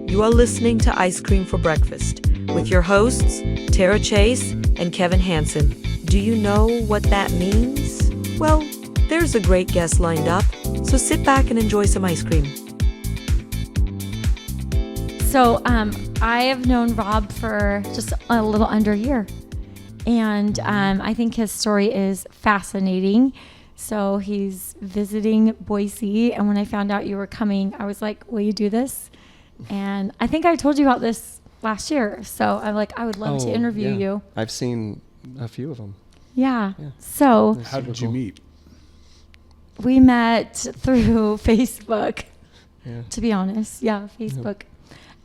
You are listening to Ice Cream for Breakfast with your hosts, Tara Chase and Kevin Hansen. Do you know what that means? Well, there's a great guest lined up, so sit back and enjoy some ice cream. So I have known Rob for just a little under a year, and I think his story is fascinating. So he's visiting Boise, and when I found out you were coming, I was like, will you do this? And I think I told you about this last year. So I'm like, I would love to interview you. I've seen a few of them. Yeah. So how did you meet? We met through Facebook, Yeah. to be honest. Yeah, Facebook.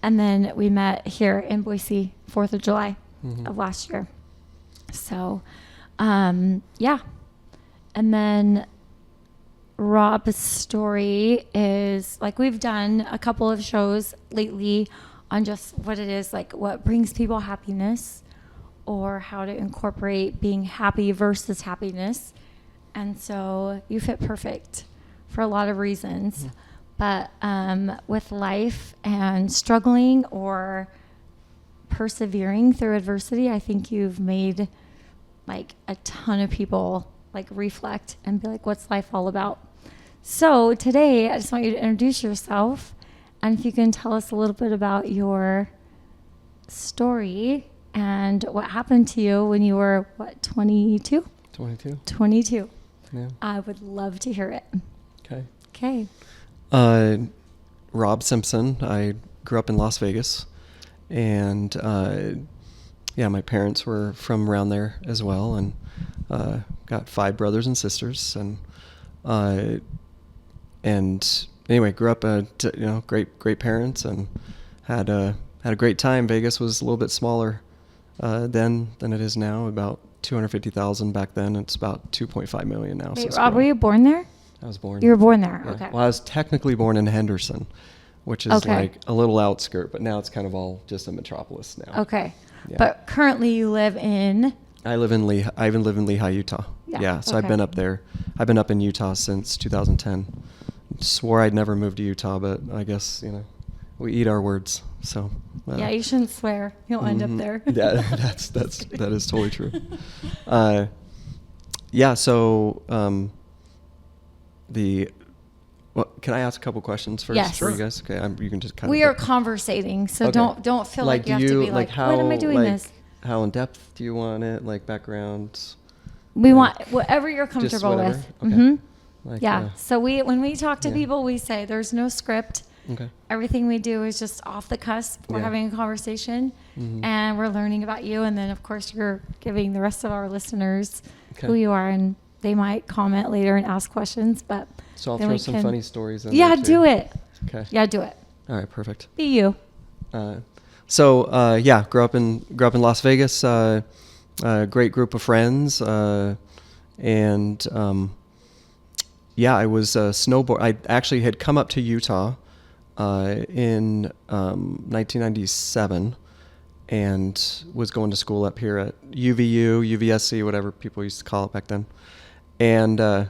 And then we met here in Boise, 4th of July of last year. So, yeah. And then Rob's story is like we've done a couple of shows lately on just what it is, like what brings people happiness or how to incorporate being happy versus happiness. And so you fit perfect for a lot of reasons. But with life and struggling or persevering through adversity, I think you've made like a ton of people like reflect and be like, what's life all about? So today I just want you to introduce yourself, and if you can tell us a little bit about your story and what happened to you when you were, what, 22? 22. 22. Yeah. I would love to hear it. Okay. Okay. Rob Simpson. I grew up in Las Vegas, and my parents were from around there as well, and got 5 brothers and sisters, and anyway, grew up great parents, and had a great time. Vegas was a little bit smaller then than it is now. About 250,000 back then. It's about 2.5 million now. Wait, so Rob, were you born there? I was born. You were born there. Yeah. Okay. Well, I was technically born in Henderson, which is like a little outskirt, but now it's kind of all just a metropolis now. Okay. Yeah. But currently you live in? I even live in Lehigh, Utah. Yeah. So I've been up there. I've been up in Utah since 2010. Swore I'd never move to Utah, but I guess, we eat our words. So. Yeah, you shouldn't swear. You'll end up there. Yeah, that is totally true. So, can I ask a couple questions first? Yes. For you guys? Okay, you can just kind of. We are conversating, so Okay. don't feel like you have to be like, how, what am I doing this? How in depth do you want it? Like background? We want whatever you're comfortable whatever? with. Okay. Mm-hmm. Like, Yeah. So when we talk to people, we say there's no script. Okay. Everything we do is just off the cusp. We're having a conversation, and we're learning about you. And then, of course, you're giving the rest of our listeners who you are, and they might comment later and ask questions. But so I'll throw some funny stories in. Yeah, there too. do it. Okay. Yeah, do it. All right, perfect. Be you. Grew up in Las Vegas. Great group of friends, and I was snowboard. I actually had come up to Utah in 1997 and was going to school up here at UVU, UVSC, whatever people used to call it back then. And I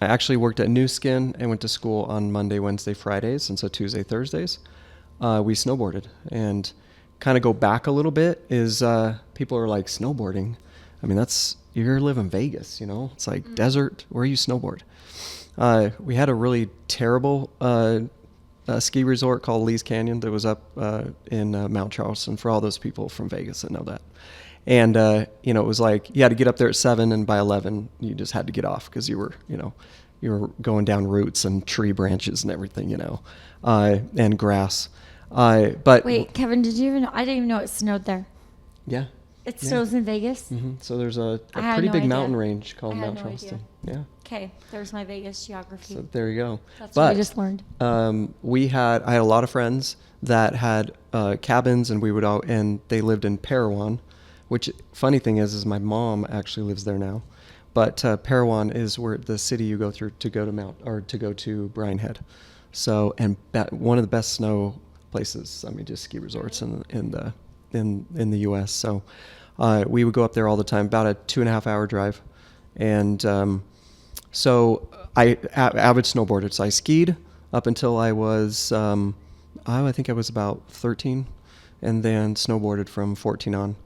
actually worked at New Skin and went to school on Monday, Wednesday, Fridays, and so Tuesday, Thursdays we snowboarded. And kind of go back a little bit is people are like, snowboarding? I mean, you're living Vegas, It's like desert. Where you snowboard? We had a really terrible ski resort called Lee's Canyon that was up in Mount Charleston, for all those people from Vegas that know that. And, it was like you had to get up there at 7, and by 11 you just had to get off because you were going down roots and tree branches and everything, and grass. But wait, Kevin, did you even know? I didn't even know it snowed there. Yeah. It snows in Vegas? Mm-hmm. So there's a had pretty no big idea. mountain range called Mount no Charleston. idea. Yeah. Okay, there's my Vegas geography. So there you go. That's what I just learned. I had a lot of friends that had cabins, and and they lived in Parowan, which funny thing is my mom actually lives there now. But Parowan is where the city you go through to go to Bryan Head. So, and one of the best snow places. I mean, just ski resorts in the U.S. So, we would go up there all the time. About a 2.5 hour drive, and so avid snowboarder. So I skied up until I was, I think I was about 13, and then snowboarded from 14 on.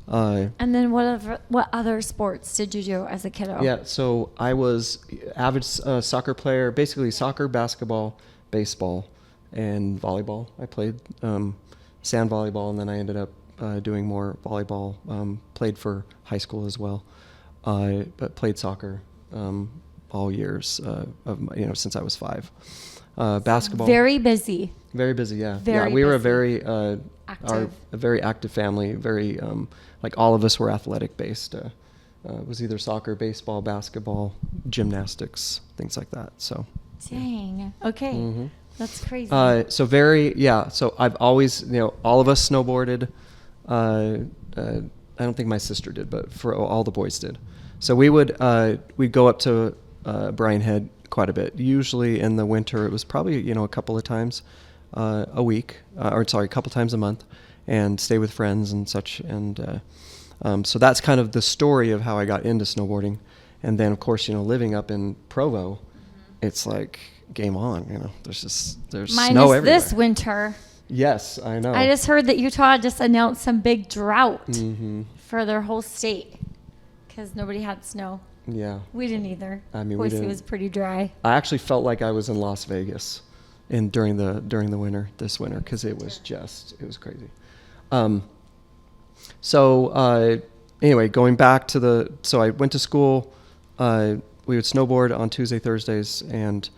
And then what other sports did you do as a kiddo? Yeah, so I was avid soccer player, basically soccer, basketball, baseball, and volleyball. I played sand volleyball, and then I ended up doing more volleyball. Played for high school as well, but played soccer all years since I was 5. Basketball. Very busy. Very busy, yeah. Very we were a busy. very Active. a very active family. Very like all of us were athletic based. It was either soccer, baseball, basketball, gymnastics, things like that. So. Dang. Okay. Mm-hmm. That's crazy. So I've always, all of us snowboarded. I don't think my sister did, but for all the boys did. So we'd go up to Bryan Head quite a bit. Usually in the winter, it was probably, a couple of times a week, a couple times a month, and stay with friends and such. And so that's kind of the story of how I got into snowboarding. And then, of course, living up in Provo, it's like game on. There's Minus snow everywhere. this winter. Yes, I know. I just heard that Utah just announced some big drought Mm-hmm. for their whole state because nobody had snow. Yeah. We didn't either. I mean, we Boise didn't. was pretty dry. I actually felt like I was in Las Vegas during the this winter, because it was crazy. Anyway, going back to so I went to school. We would snowboard on Tuesday, Thursdays, and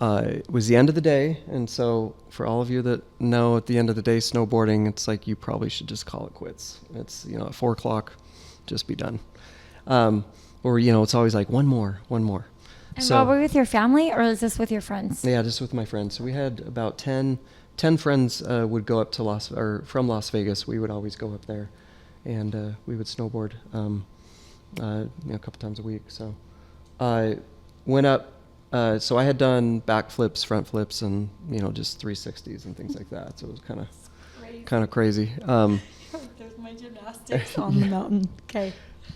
it was the end of the day. And so for all of you that know, at the end of the day, snowboarding, it's like you probably should just call it quits. It's, at 4:00, just be done. Or, it's always like one more. And so, were you with your family, or is this with your friends? Yeah, just with my friends. So we had about 10 friends would go up to from Las Vegas. We would always go up there, and we would snowboard a couple times a week. So I went up. So I had done backflips, front flips, and just 360s and things like that. So it was kind of crazy. There's my gymnastics on the mountain. Okay.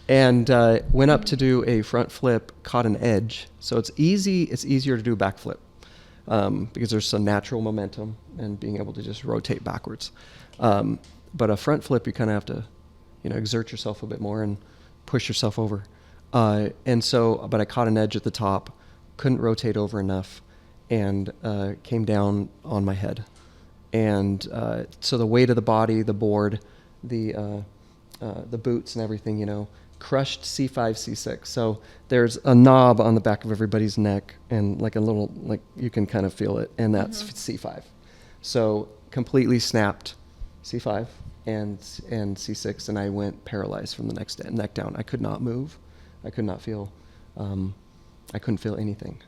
And went up to do a front flip, caught an edge. So it's easier to do a backflip because there's some natural momentum and being able to just rotate backwards. But a front flip, you kind of have to, exert yourself a bit more and push yourself over. But I caught an edge at the top, couldn't rotate over enough, and came down on my head. And so the weight of the body, the board, the boots and everything, crushed C5, C6. So there's a knob on the back of everybody's neck, and like a little, you can kind of feel it, and that's C5. So completely snapped C5 and C6, and I went paralyzed from the neck down. I could not move. I could not feel, I couldn't feel anything.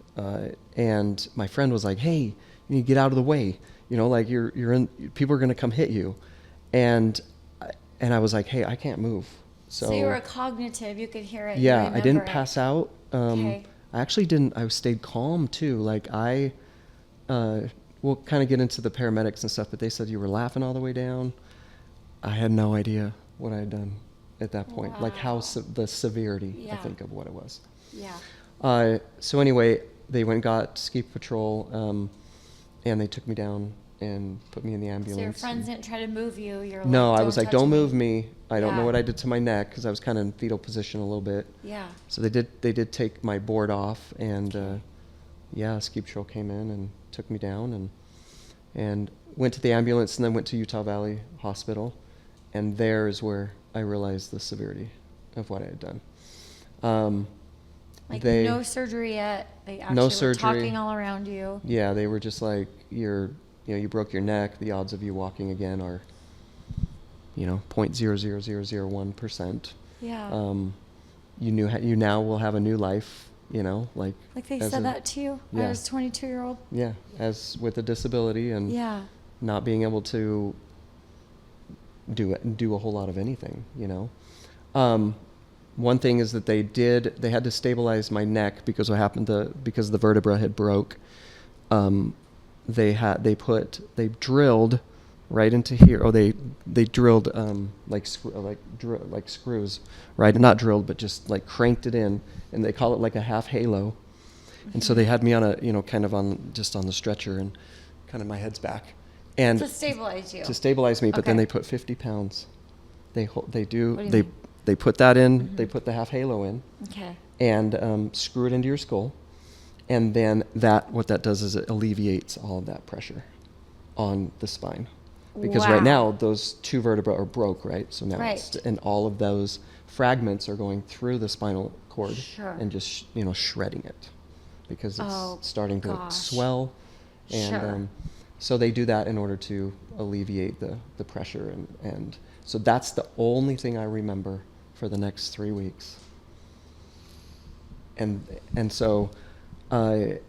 And my friend was like, "Hey, you need to get out of the way. You're in, people are going to come hit you." And I was like, "Hey, I can't move." So you were cognitive. You could hear it. Yeah, I didn't pass out. Okay. I actually didn't. I stayed calm too. We'll kind of get into the paramedics and stuff, but they said you were laughing all the way down. I had no idea what I had done at that point, Wow. like how the severity, Yeah. I think, of what it was. Yeah. So anyway, they went and got ski patrol, and they took me down and put me in the ambulance. So your friends didn't try to move you. You're No, like, I was like, touch "Don't move me. I don't Yeah. know what I did to my neck," because I was kind of in fetal position a little bit. Yeah. So they did take my board off, and ski patrol came in and took me down, and went to the ambulance, and then went to Utah Valley Hospital, and there is where I realized the severity of what I had done. No surgery yet. They actually were surgery. talking all around you. Yeah, they were just like, you broke your neck. The odds of you walking again are, 0.00001%. Yeah. You now will have a new life. Like they said that to you? Yeah. I was 22-year-old. Yeah, as with a disability and Yeah. not being able to do a whole lot of anything. One thing is that they had to stabilize my neck because because the vertebra had broke. They drilled right into here. Oh, they drilled screws, right? Not drilled, but just like cranked it in, and they call it like a half halo. And so they had me on a, kind of just on the stretcher, and kind of my head's back. And To stabilize you. to stabilize me, but then Okay. they put 50 pounds. They What do you mean? they put that in, they put the half halo in, Okay. and screw it into your skull. And then what that does is it alleviates all of that pressure on the spine. Because right Wow. now those two vertebrae are broke, right? So now Right. and all of those fragments are going through the spinal cord Sure. and just shredding it, because it's Oh, starting to gosh. swell. And Sure. so they do that in order to alleviate the pressure, and so that's the only thing I remember for the next 3 weeks. And so I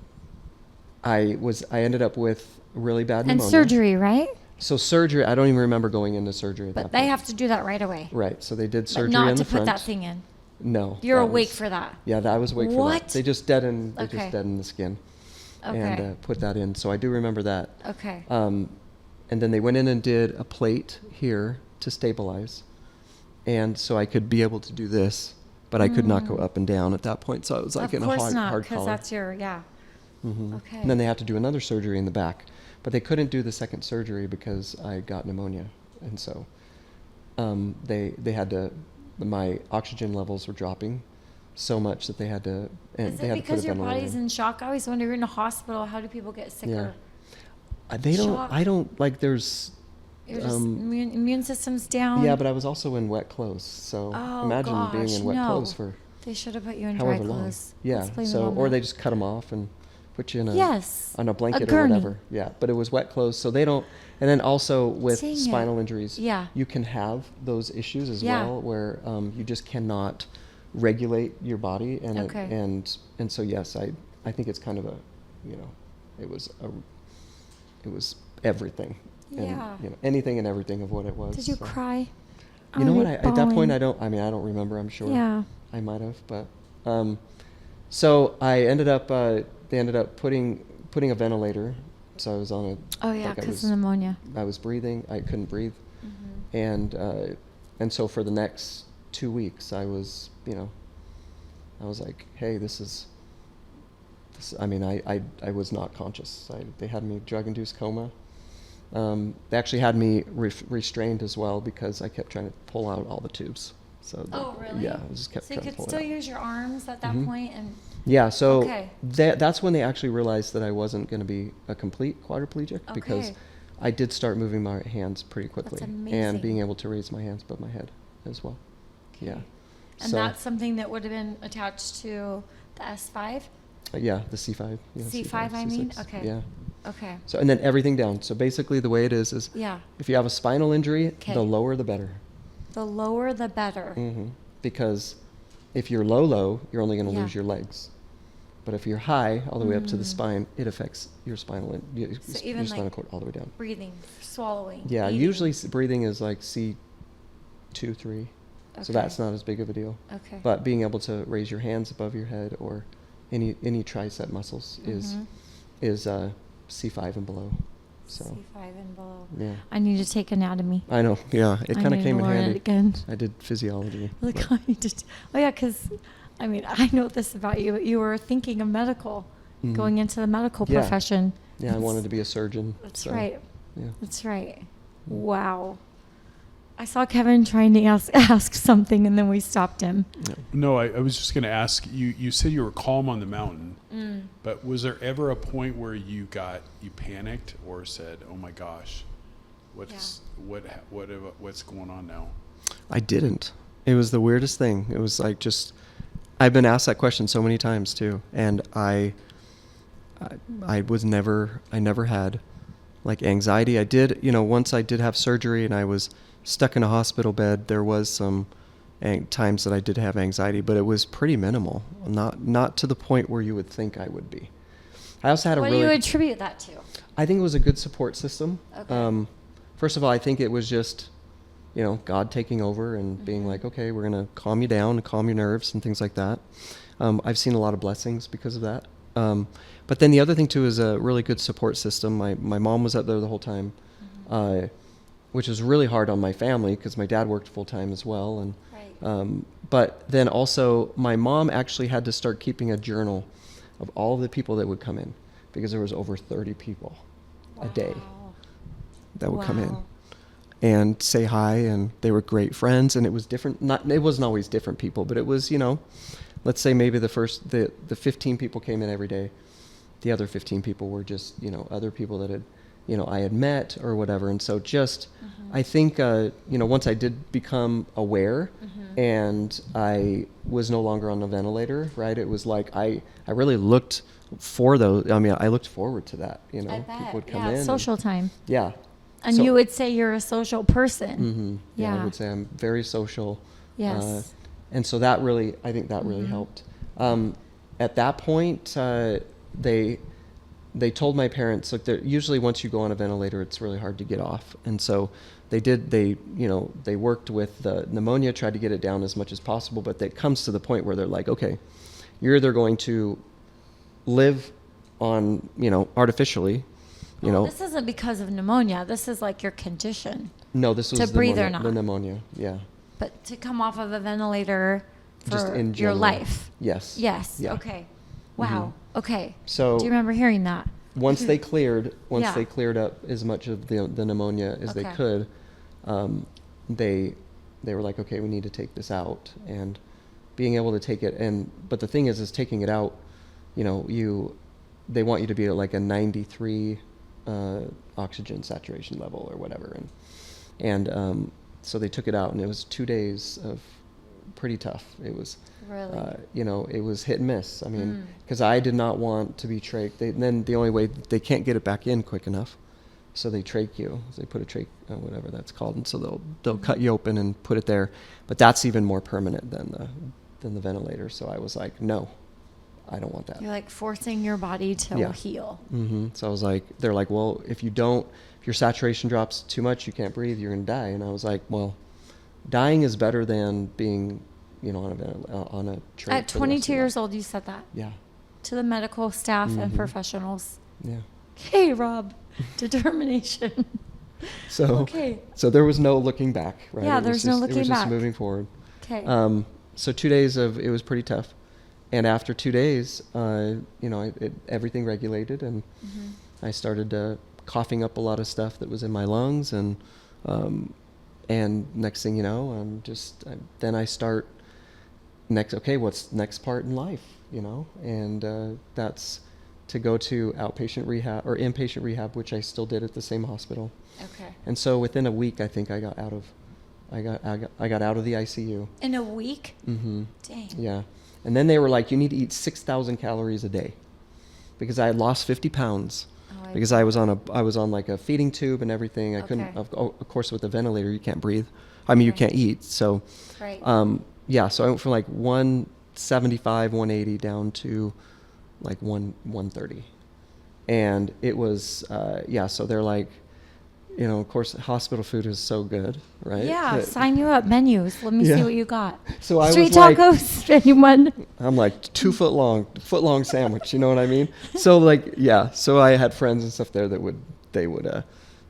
ended up with really bad And pneumonia. surgery, right? So surgery, I don't even remember going into surgery at that But point. they have to do that right away. Right, so they did But surgery not in to the put front. that thing in. No. You're that awake was- for that. Yeah, I was awake for What? that. They just deadened Okay. the skin Okay. and put that in. So I do remember that. Okay. And then they went in and did a plate here to stabilize. And so I could be able to do this, but I could not go up and down at that point. So I was like in a Mm. Of course not, hard because collar. that's your, yeah. Mhm. Okay. And then they had to do another surgery in the back, but they couldn't do the second surgery because I got pneumonia, and so they had to. My oxygen levels were dropping so much that they had to. And Is they it had to because put a your ventilator. body's in shock? I always wonder, you're in a hospital, how do people get sicker? They don't. shock? I don't like. There's. You're just immune system's down. Yeah, but I was also in wet clothes, so Oh, imagine being gosh, in wet no. clothes for They should have put you in dry however long. clothes. Yeah. Let's blame it So on or that. they just cut them off and put you in Yes. on a blanket or gurney. whatever. Yeah, but it was wet clothes, so they don't. And then also with Dang it. spinal injuries, Yeah. you can have those issues as Yeah. well, where you just cannot regulate your body, and Okay. and so yes, I think it's kind of a, it was everything, Yeah. and anything and everything of what it was. Did you so. cry? You know what? Are you At that point, bawling? I don't remember. I'm sure. Yeah. I might have, but so I ended up. They ended up putting a ventilator. So I was on a. Oh yeah, like I because was- of pneumonia. I was breathing. I couldn't breathe, Mm-hmm. and so for the next 2 weeks, I was I was like, hey, this is. I mean, I was not conscious. They had me drug-induced coma. They actually had me restrained as well because I kept trying to pull out all the tubes. So Oh really? Yeah, I just kept So you trying to could pull still it out. use your arms at that Mhm. point, and Yeah, so Okay. that's when they actually realized that I wasn't going to be a complete quadriplegic, because Okay. I did start moving my hands pretty quickly and amazing. being able to raise my hands above my head as well. Yeah. Okay. And So, that's something that would have been attached to the S5? yeah, the C5. Yeah, C5, I mean? C6, Okay. Yeah. Okay. So, and then everything down. So basically the way it is Yeah. if you have a spinal injury, Okay. the lower the better. The lower the better. Because if you're low, you're only going to Yeah. lose your legs. But if you're high, all the way up to the spine, it affects your your So even your spinal like cord all the way down. breathing, swallowing. Yeah, eating. usually breathing is like C2, 3. So Okay. that's not as big of a deal. Okay. But being able to raise your hands above your head or any tricep muscles Mhm. is C5 and below. So C5 and below. yeah, I need to take anatomy. I know. Yeah, it I kind of need came to in learn handy. it again. I did physiology. Look, but- I need to. Oh yeah, because I mean, I know this about you. You were thinking of medical, Mhm. going into the medical Yeah. profession. Yeah, I wanted to be a surgeon. That's so, right. Yeah. That's right. Wow. I saw Kevin trying to ask something, and then we stopped him. Yeah. No, I was just going to ask you. You said you were calm on the mountain, Mm. but was there ever a point where you panicked or said, "Oh my gosh, what's going on now?" I didn't. It was the weirdest thing. It was like just, I've been asked that question so many times too, and I never had like anxiety. I did, once I did have surgery and I was stuck in a hospital bed, there was some times that I did have anxiety, but it was pretty minimal. Not to the point where you would think I would be. I also had What a do really. you attribute that to? I think it was a good support system. Okay. First of all, I think it was just, God taking over and being like, okay, we're going to calm you down and calm your nerves and things like that. I've seen a lot of blessings because of that. But then the other thing too is a really good support system. My mom was up there the whole time, which was really hard on my family because my dad worked full time as well. And Right. but then also my mom actually had to start keeping a journal of all of the people that would come in, because there was over 30 people a day that would come in and say hi, and they were great friends, and it was different. It wasn't always different people, but it was, let's say maybe the 15 people came in every day. The other 15 people were just, other people that had, I had met or whatever. And so just, I think, once I did become aware and I was no longer on the ventilator, right? It was like, I really looked for those. I mean, I looked forward to that, I bet. People would come in. Social time. Yeah. And So- you would say you're a social person. Mm-hmm. Yeah, I Yeah. would say I'm very social. Yes. And so that really, I think that really helped. At that point, they told my parents, look, usually once you go on a ventilator, it's really hard to get off. And so they worked with the pneumonia, tried to get it down as much as possible, but it comes to the point where they're like, okay, you're either going to live on, artificially, This isn't because of pneumonia. This is like your condition. No, this was To breathe or not. the pneumonia, yeah. But to come off of a ventilator Just for in your general. life. Yes. Yes. Yeah. Okay. Wow. Okay. So do you remember hearing that? once they cleared Yeah. up as much of the pneumonia as they Okay. could, they were like, okay, we need to take this out, and being able to take it. But the thing is taking it out, they want you to be at like a 93 oxygen saturation level or whatever, and so they took it out, and it was 2 days of pretty tough. It was Really? it was hit and miss. I mean, because I did not want to be trached. Then the only way, they can't get it back in quick enough, so they trach you. They put a trach, whatever that's called, and so they'll cut you open and put it there. But that's even more permanent than the ventilator. So I was like, no, I don't want that. You're like forcing your body to Yeah. heal. So I was like, they're like, well, if your saturation drops too much, you can't breathe, you're gonna die. And I was like, well, dying is better than being, on a trach. At 22 years old, you said that Yeah. to the medical staff and professionals. Yeah. Hey, Rob, determination. So Okay. So there was no looking back, right? Yeah, It was there's no just- looking It was just back. moving forward. Okay. So 2 days it was pretty tough, and after 2 days, everything regulated, and I started coughing up a lot of stuff that was in my lungs, and next thing you know, then I start what's next part in life, and that's to go to outpatient rehab or inpatient rehab, which I still did at the same hospital. Okay. And so within a week, I think I got out of the ICU. In a week? Mm-hmm. Dang. Yeah. And then they were like, you need to eat 6,000 calories a day, because I had lost 50 pounds. Oh, Because I was on like a feeding tube and everything. I couldn't, Okay. of course, with the ventilator, you can't breathe. I mean, you Right. can't eat. So, Right. yeah. So I went from like 175, 180 down to like 130, and it was, So they're like, of course, hospital food is so good, right? Yeah, That- sign you up. Menus. Let me Yeah. see what you got. So I Street was like, tacos, anyone? I'm like 2 foot long sandwich. You know what I mean? So like, yeah. So I had friends and stuff there that would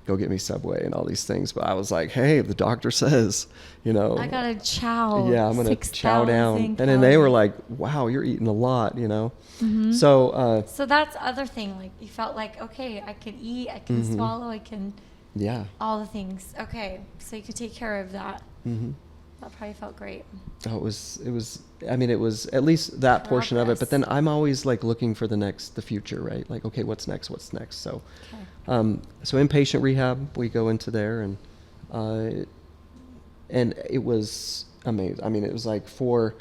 go get me Subway and all these things. But I was like, hey, the doctor says, I got to chow. yeah, I'm gonna chow down. 6,000 And then they were calories. like, wow, you're eating a lot, Mhm. So So that's the other thing. Like you felt like, okay, I can eat, I can swallow, I can yeah. all the things. Okay, so you could take care of that. Mm-hmm. That probably felt great. Oh, it was. I mean, it was at least that portion of it. But then I'm always like looking for the future, right? Like, okay, what's next? So, Okay. so inpatient rehab, we go into there, and it was amazing. I mean, it was like for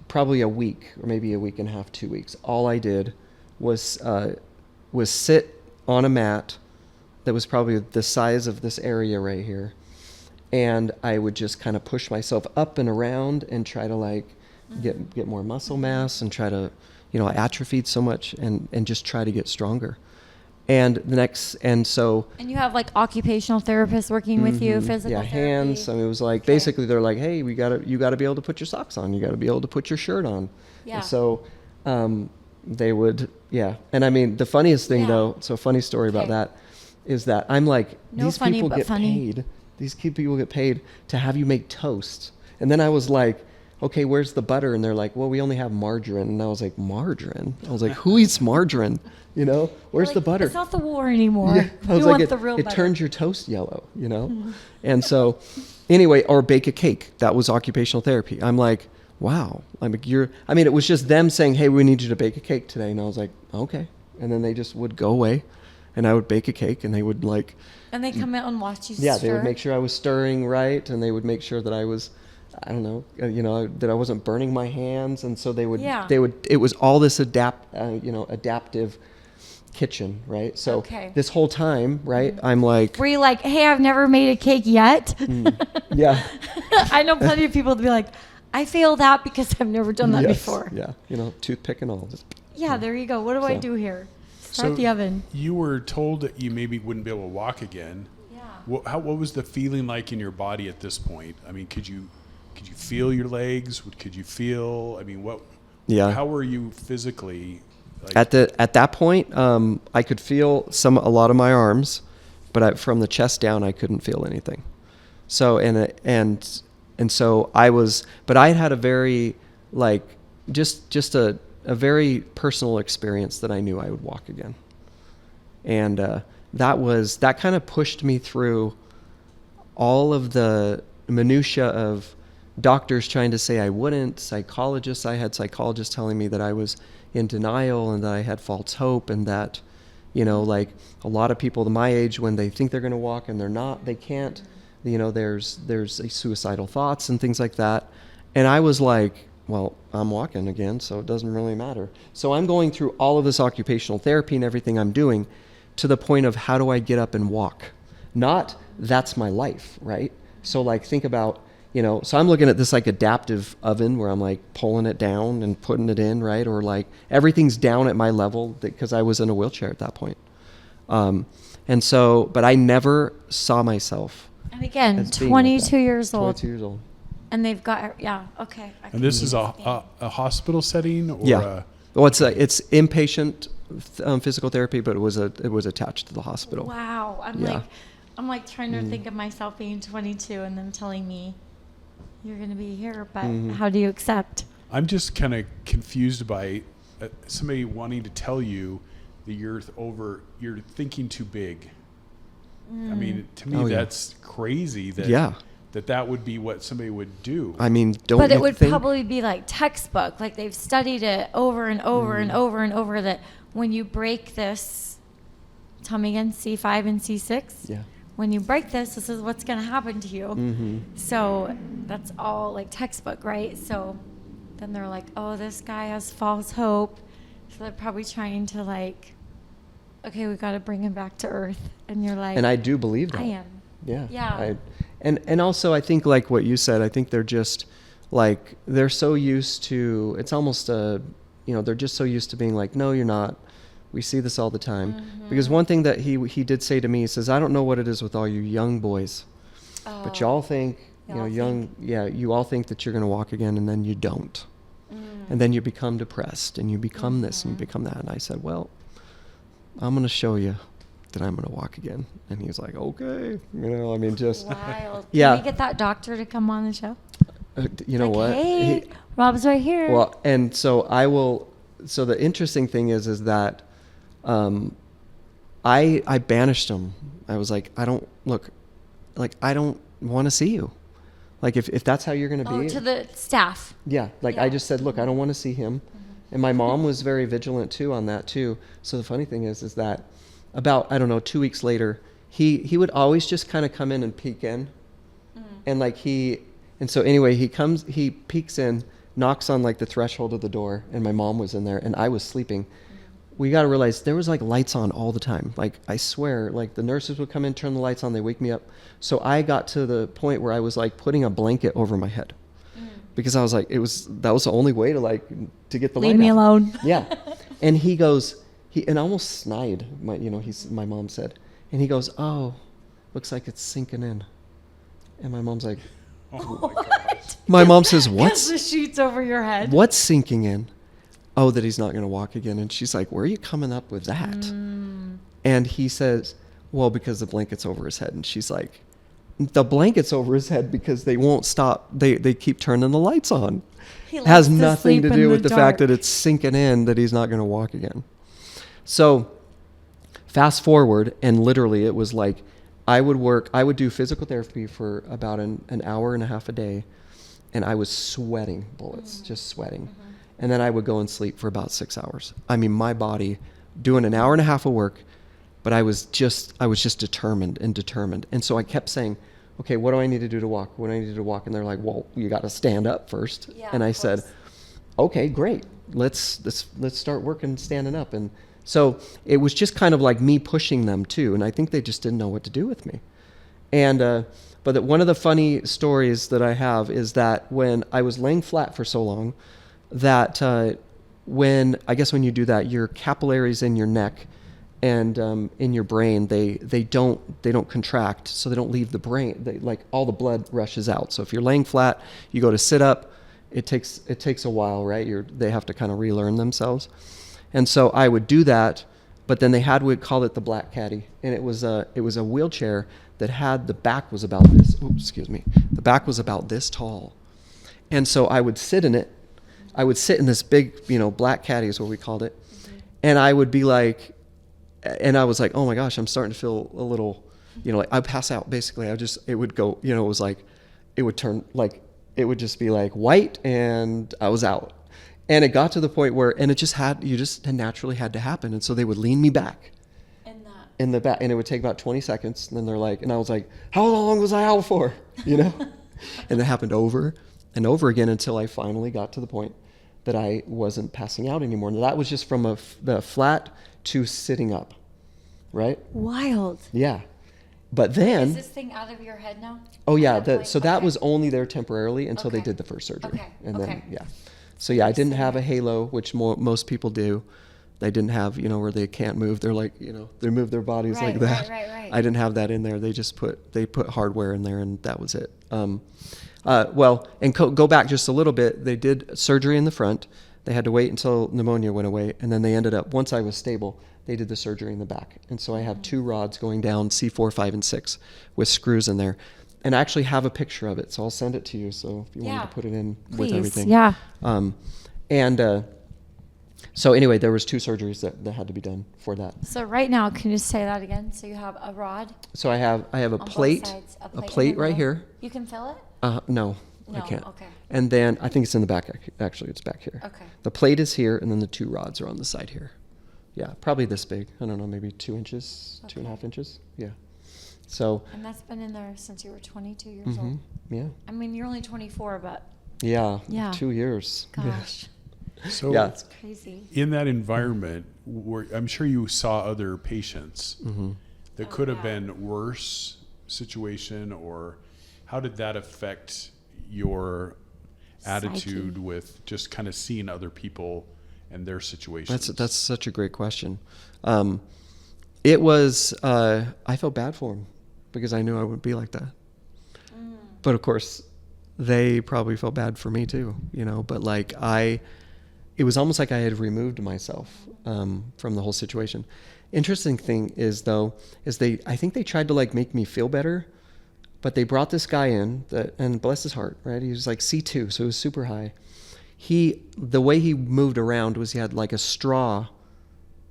probably a week or maybe a week and a half, 2 weeks. All I did was sit on a mat that was probably the size of this area right here. And I would just kind of push myself up and around and try to like get more muscle mass and try to, I atrophied so much and just try to get stronger. And so. And you have like occupational therapists working with you, physical Yeah, therapy. hands. I mean, it was like basically they're like, hey, you gotta be able to put your socks on. You gotta be able to put your shirt on. Yeah. And so they would, yeah. And I mean, the funniest thing though, so funny story about Okay. that is that I'm like, No these funny, people but get funny. paid. These people get paid to have you make toast. And then I was like, okay, where's the butter? And they're like, well, we only have margarine. And I was like, margarine? I was like, who eats margarine? You know, where's the butter? It's not the war anymore. Yeah. I was We like, want the real it butter. turns your toast yellow, you know? And so anyway, or bake a cake. That was occupational therapy. I'm like, wow. It was just them saying, hey, we need you to bake a cake today. And I was like, okay. And then they just would go away and I would bake a cake and they would like, And they come out and watch you yeah, stir. they would make sure I was stirring right. And they would make sure that I was, I don't know, that I wasn't burning my hands. And so it was all this adaptive kitchen, right? So Okay. this whole time, right, I'm like, Were you like, hey, I've never made a cake yet? yeah. I know plenty of people to be like, I failed out because I've never done that Yes, before. Yeah, toothpick and all. Just, Yeah, there you go. What do I So- do here? Start So the oven. You were told that you maybe wouldn't be able to walk again. Yeah. What was the feeling like in your body at this point? I mean, could you feel your legs? Could you feel? I mean, what? Yeah. How were you physically? Like, at that point, I could feel a lot of my arms, but from the chest down, I couldn't feel anything. So and so I was, but I had a very just a very personal experience that I knew I would walk again, and that kind of pushed me through all of the minutia of doctors trying to say I wouldn't, I had psychologists telling me that I was in denial and that I had false hope and that, like a lot of people my age, when they think they're going to walk and they're not, they can't, there's suicidal thoughts and things like that. And I was like, well, I'm walking again, so it doesn't really matter. So I'm going through all of this occupational therapy and everything I'm doing to the point of how do I get up and walk? Not that's my life, right? So think about, so I'm looking at this adaptive oven where I'm pulling it down and putting it in, right? Or everything's down at my level because I was in a wheelchair at that point. And so, but I never saw myself. And again, as being 22 years old. 22 years old. And they've got, yeah, okay. and this is a hospital setting, or Yeah. Well, it's inpatient physical therapy, but it was attached to the hospital. Wow. I'm trying to think of myself being 22 and them telling me you're going to be here, but how do you accept? I'm just kind of confused by somebody wanting to tell you that you're thinking too big. I mean, to me, that's crazy. That would be what somebody would do. I mean, But it would probably be textbook. They've studied it over and over and over and over that when you break this, tell me again, C5 and C6? Yeah. When you break this is what's going to happen to you. Mm-hmm. So that's all textbook, right? So then they're like, oh, this guy has false hope. So they're probably trying to okay, we got to bring him back to earth. And you're like, and I do believe that. I am. Yeah. Yeah. And also I think what you said, I think they're just they're so used to, it's almost they're just so used to being no, you're not. We see this all the time. Mm-hmm. Because one thing that he did say to me, he says, I don't know what it is with all you young boys, but y'all think, you all think that you're going to walk again and then you don't. And then you become depressed and you become this and you become that. And I said, well, I'm going to show you that I'm going to walk again. And he was like, okay. Just. Wild. Yeah. Can we get that doctor to come on the show? You know what? Hey, Rob's right here. Well, and so so the interesting thing is that I banished him. I was like, I don't want to see you. If that's how you're going to be. Oh, to the staff. Yeah. I just said, look, I don't want to see him. And my mom was very vigilant too on that too. So the funny thing is that about, 2 weeks later, he would always just kind of come in and peek in. And so anyway, he peeks in, knocks on the threshold of the door, and my mom was in there and I was sleeping. We got to realize there was lights on all the time. I swear, the nurses would come in, turn the lights on, they wake me up. So I got to the point where I was putting a blanket over my head because I was that was the only way to get the light Leave me out. alone. Yeah. And he goes, and almost snide, my mom said, and he goes, oh, looks like it's sinking in. And my mom's like, Oh my God. my mom says, Because what's the sheets over your head. what's sinking in? Oh, that he's not going to walk again. And she's like, where are you coming up with that? And he says, well, because the blanket's over his head. And she's like, the blanket's over his head because they won't stop. They keep turning the lights on. He It has likes to nothing to sleep in do the with the fact that it's sinking in that he's not going to walk again. So fast forward, and literally it was like I would do physical therapy for about an hour and a half a day, and I was sweating bullets, just sweating. And then I would go and sleep for about 6 hours. I mean, my body doing an hour and a half of work, but I was just determined. And so I kept saying, okay, what do I need to do to walk? What do I need to do to walk? And they're like, well, you got to stand up first. Yeah, and I said, okay, great. Let's start working standing up. And so it was just kind of like me pushing them too. And I think they just didn't know what to do with me. And, but one of the funny stories that I have is that when I was laying flat for so long, that when you do that, your capillaries in your neck and in your brain, they don't contract, so they don't leave the brain. Like all the blood rushes out. So if you're laying flat, you go to sit up, it takes a while, right? They have to kind of relearn themselves. And so I would do that, but then we'd call it the black caddy, and it was a wheelchair that had the back was about this. Oops, excuse me. The back was about this tall, and so I would sit in it. I would sit in this big, black caddy is what we called it, and I would be like, and I was like, oh my gosh, I'm starting to feel a little, like I'd pass out. Basically, it would go, it was like, it would turn like, it would just be like white, and I was out. And it got to the point where, and you just naturally had to happen. And so they would lean me back in the back, and it would take about 20 seconds. And then they're like, and I was like, how long was I out for? And it happened over and over again until I finally got to the point that I wasn't passing out anymore. And that was just from the flat to sitting up, right? Wild. Yeah. But then... Is this thing out of your head now? Oh, yeah. That was only there temporarily until they did the first surgery. Okay. And then, yeah. So, yeah, I didn't have a halo, which most people do. They didn't have, where they can't move. They're like, they move their bodies like that. Right. I didn't have that in there. They just put hardware in there, and that was it. And go back just a little bit. They did surgery in the front. They had to wait until pneumonia went away, and then they ended up, once I was stable, they did the surgery in the back. And so I have 2 rods going down C4, 5, and 6 with screws in there. And I actually have a picture of it, so I'll send it to you. So if you wanted to put it in with everything. Yeah. So anyway, there was 2 surgeries that had to be done for that. So right now, can you say that again? So you have a rod. So I have a plate, sides, a plate right here. You can fill it? No, I can't. Okay. And then I think it's in the back. Actually, it's back here. Okay. The plate is here, and then the 2 rods are on the side here. Yeah, probably this big. I don't know, maybe 2 inches, 2.5 inches. Yeah. So. And that's been in there since you were 22 years old. Yeah. I mean, you're only 24, but. Yeah. 2 years. Gosh. Yeah. So that's crazy. In that environment, where I'm sure you saw other patients that could have been worse situation, or how did that affect your attitude with just kind of seeing other people and their situations? That's such a great question. It was I felt bad for him because I knew I would be like that. But of course, they probably felt bad for me too, But like it was almost like I had removed myself from the whole situation. Interesting thing is I think they tried to like make me feel better, but they brought this guy in and bless his heart, right? He was like C2, so he was super high. The way he moved around was he had like a straw,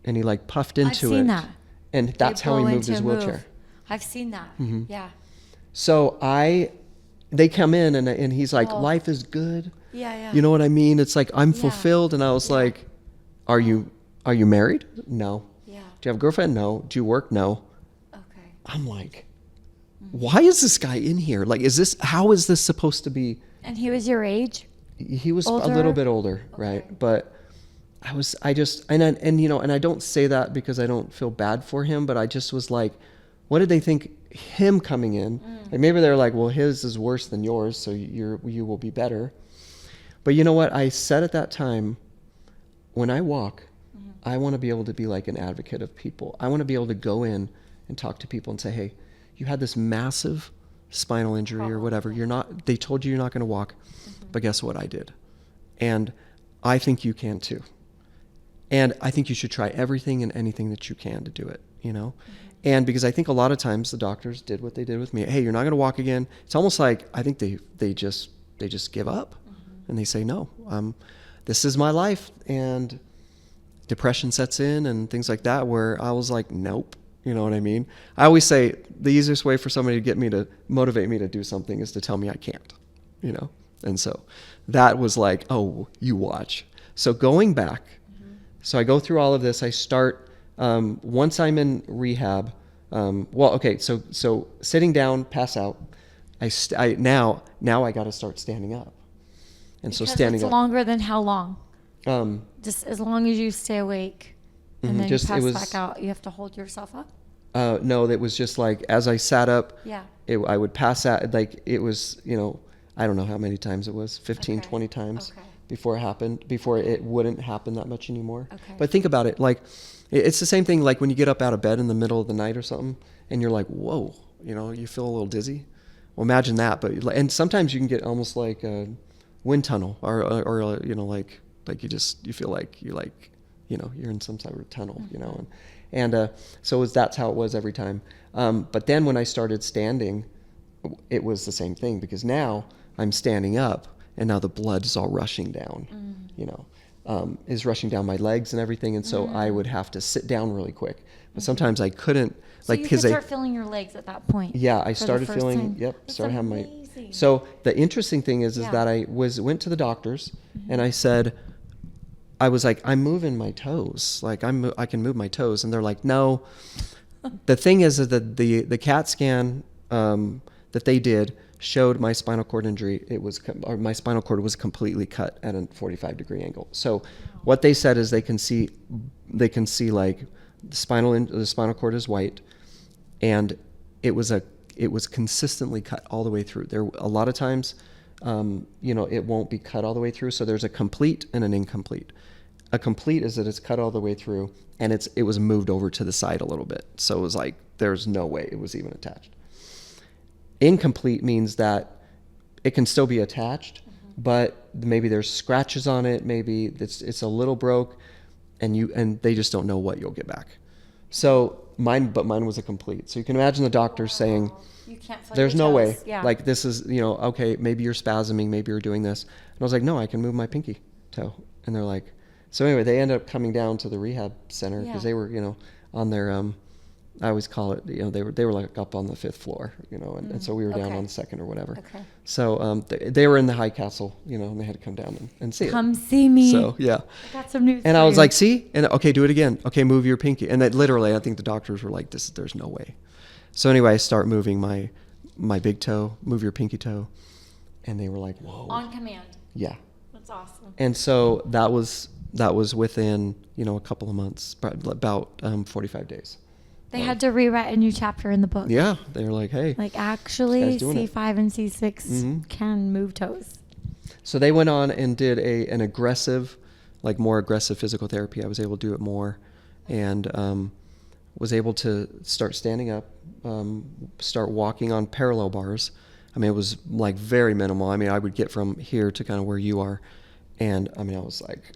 and he like puffed into it. I've seen that. And that's how he moved his wheelchair. I've seen that. Yeah. So they come in and he's like, life is good. Yeah. You know what I mean? It's like, I'm fulfilled. And I was like, are you married? No. Yeah. Do you have a girlfriend? No. Do you work? No. Okay. I'm like, why is this guy in here? Like, how is this supposed to be? And he was your age? He was older? A little bit older, right? But I don't say that because I don't feel bad for him, but I just was like, what did they think him coming in? Like maybe they're like, well, his is worse than yours, so you will be better. But you know what? I said at that time, when I walk, I want to be able to be like an advocate of people. I want to be able to go in and talk to people and say, hey, you had this massive spinal injury or whatever. They told you you're not going to walk, but guess what? I did. And I think you can too. And I think you should try everything and anything that you can to do it, And because I think a lot of times the doctors did what they did with me. Hey, you're not going to walk again. It's almost like I think they just give up. And they say, no, this is my life. And depression sets in and things like that, where I was like, nope. You know what I mean? I always say the easiest way for somebody to motivate me to do something is to tell me I can't, And so that was like, oh, you watch. So going back, so I go through all of this. I start, once I'm in rehab, so sitting down, pass out. Now I got to start standing up. And because so standing it's up. Longer than how long? Just as long as you stay awake. And then you pass back out, you have to hold yourself up? No, that was just like, as I sat up, I would pass out, like it was, I don't know how many times it was, 15, 20 times before it wouldn't happen that much anymore. Okay. But think about it, like, it's the same thing like when you get up out of bed in the middle of the night or something, and you're like, whoa, you feel a little dizzy. Well, imagine that, and sometimes you can get almost like a wind tunnel, or like you feel like you're in some type of tunnel, and so that's how it was every time. But then when I started standing, it was the same thing, because now I'm standing up, and now the blood is all rushing down, is rushing down my legs and everything, and so I would have to sit down really quick. But sometimes I couldn't, so you could start feeling your legs at that point. Yeah, I started feeling. Yep, started having my. So the interesting thing is that I went to the doctors, and I said, I was like, I'm moving my toes. Like I can move my toes. And they're like, no. The thing is that the CAT scan that they did showed my spinal cord injury. My spinal cord was completely cut at a 45-degree angle. So what they said is they can see like the spinal cord is white, and it was consistently cut all the way through. There a lot of times, it won't be cut all the way through. So there's a complete and an incomplete. A complete is that it's cut all the way through, and it was moved over to the side a little bit. So it was like there's no way it was even attached. Incomplete means that it can still be attached, but maybe there's scratches on it. Maybe it's a little broke, and they just don't know what you'll get back. So mine was a complete. So you can imagine the doctor saying, you can't feel there's no way. Yeah. Like this is, okay, maybe you're spasming, maybe you're doing this. And I was like, no, I can move my pinky toe. And they're like, so anyway, they ended up coming down to the rehab center because they were, on their, I always call it, they were like up on the 5th floor, and so we were down on the 2nd or whatever. Okay. So they were in the high castle, and they had to come down and see it. Come see me. So yeah. I got some news. And I was like, see, and okay, do it again. Okay, move your pinky. And that literally, I think the doctors were like, there's no way. So anyway, I start moving my big toe, move your pinky toe, and they were like, whoa. On command. Yeah. That's awesome. And so that was within, a couple of months, about 45 days. They had to rewrite a new chapter in the book. Yeah. They were like, hey. Like actually C5 and C6 can move toes. So they went on and did an aggressive, like more aggressive physical therapy. I was able to do it more, and was able to start standing up, start walking on parallel bars. I mean, it was like very minimal. I mean, I would get from here to kind of where you are. And I mean, I was like,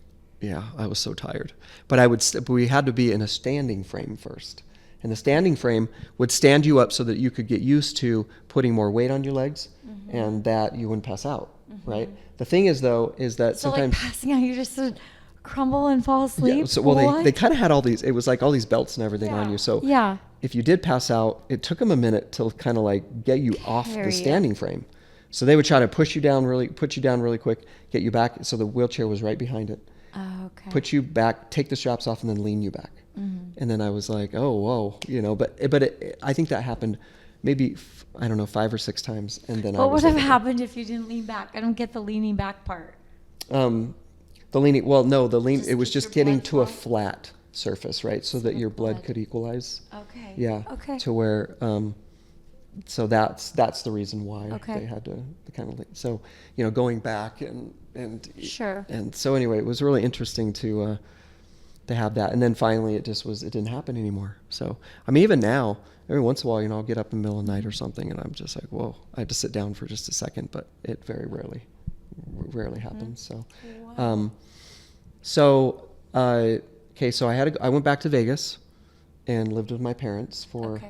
I was so tired. But we had to be in a standing frame first. And the standing frame would stand you up so that you could get used to putting more weight on your legs and that you wouldn't pass out, right? The thing is, though, is that so sometimes... like passing out, you just crumble and fall asleep? Yeah, so, well, they kind of had all these... It was like all these belts and everything on you. So if you did pass out, it took them a minute to kind of like get you off the standing frame. So they would try to put you down really quick, get you back. So the wheelchair was right behind it. Oh, okay. Put you back, take the straps off, and then lean you back. And then I was like, oh, whoa, but I think that happened maybe, 5 or 6 times. And then what would have happened if you didn't lean back? I don't get the leaning back part. The leaning, it was just getting to a flat surface, right? So that your blood could equalize. Okay. Yeah. Okay. To where, so that's the reason why they had to kind of, so, going back and sure. And so anyway, it was really interesting to have that. And then finally it didn't happen anymore. So, I mean, even now, every once in a while, I'll get up in the middle of the night or something and I'm just like, whoa, I had to sit down for just a second, but it very rarely happens. So, wow. So I went back to Vegas and lived with my parents for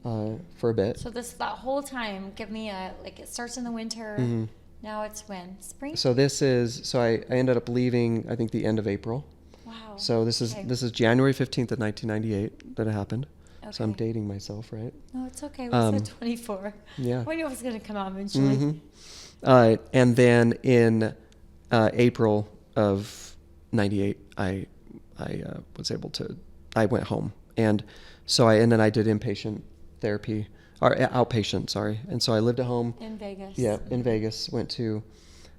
a bit. So that whole time, give me it starts in the winter Now it's when? Spring? So I ended up leaving, I think, the end of April. Wow. So this is January 15th of 1998 that it happened. Okay. So I'm dating myself, right? No, it's okay. We said 24. Yeah. We knew it was going to come out eventually. Mm-hmm. And then in April of 98, I was able to, I went home. And then I did inpatient therapy, or outpatient, sorry. And so I lived at home. In Vegas. Yeah, in Vegas. Went to,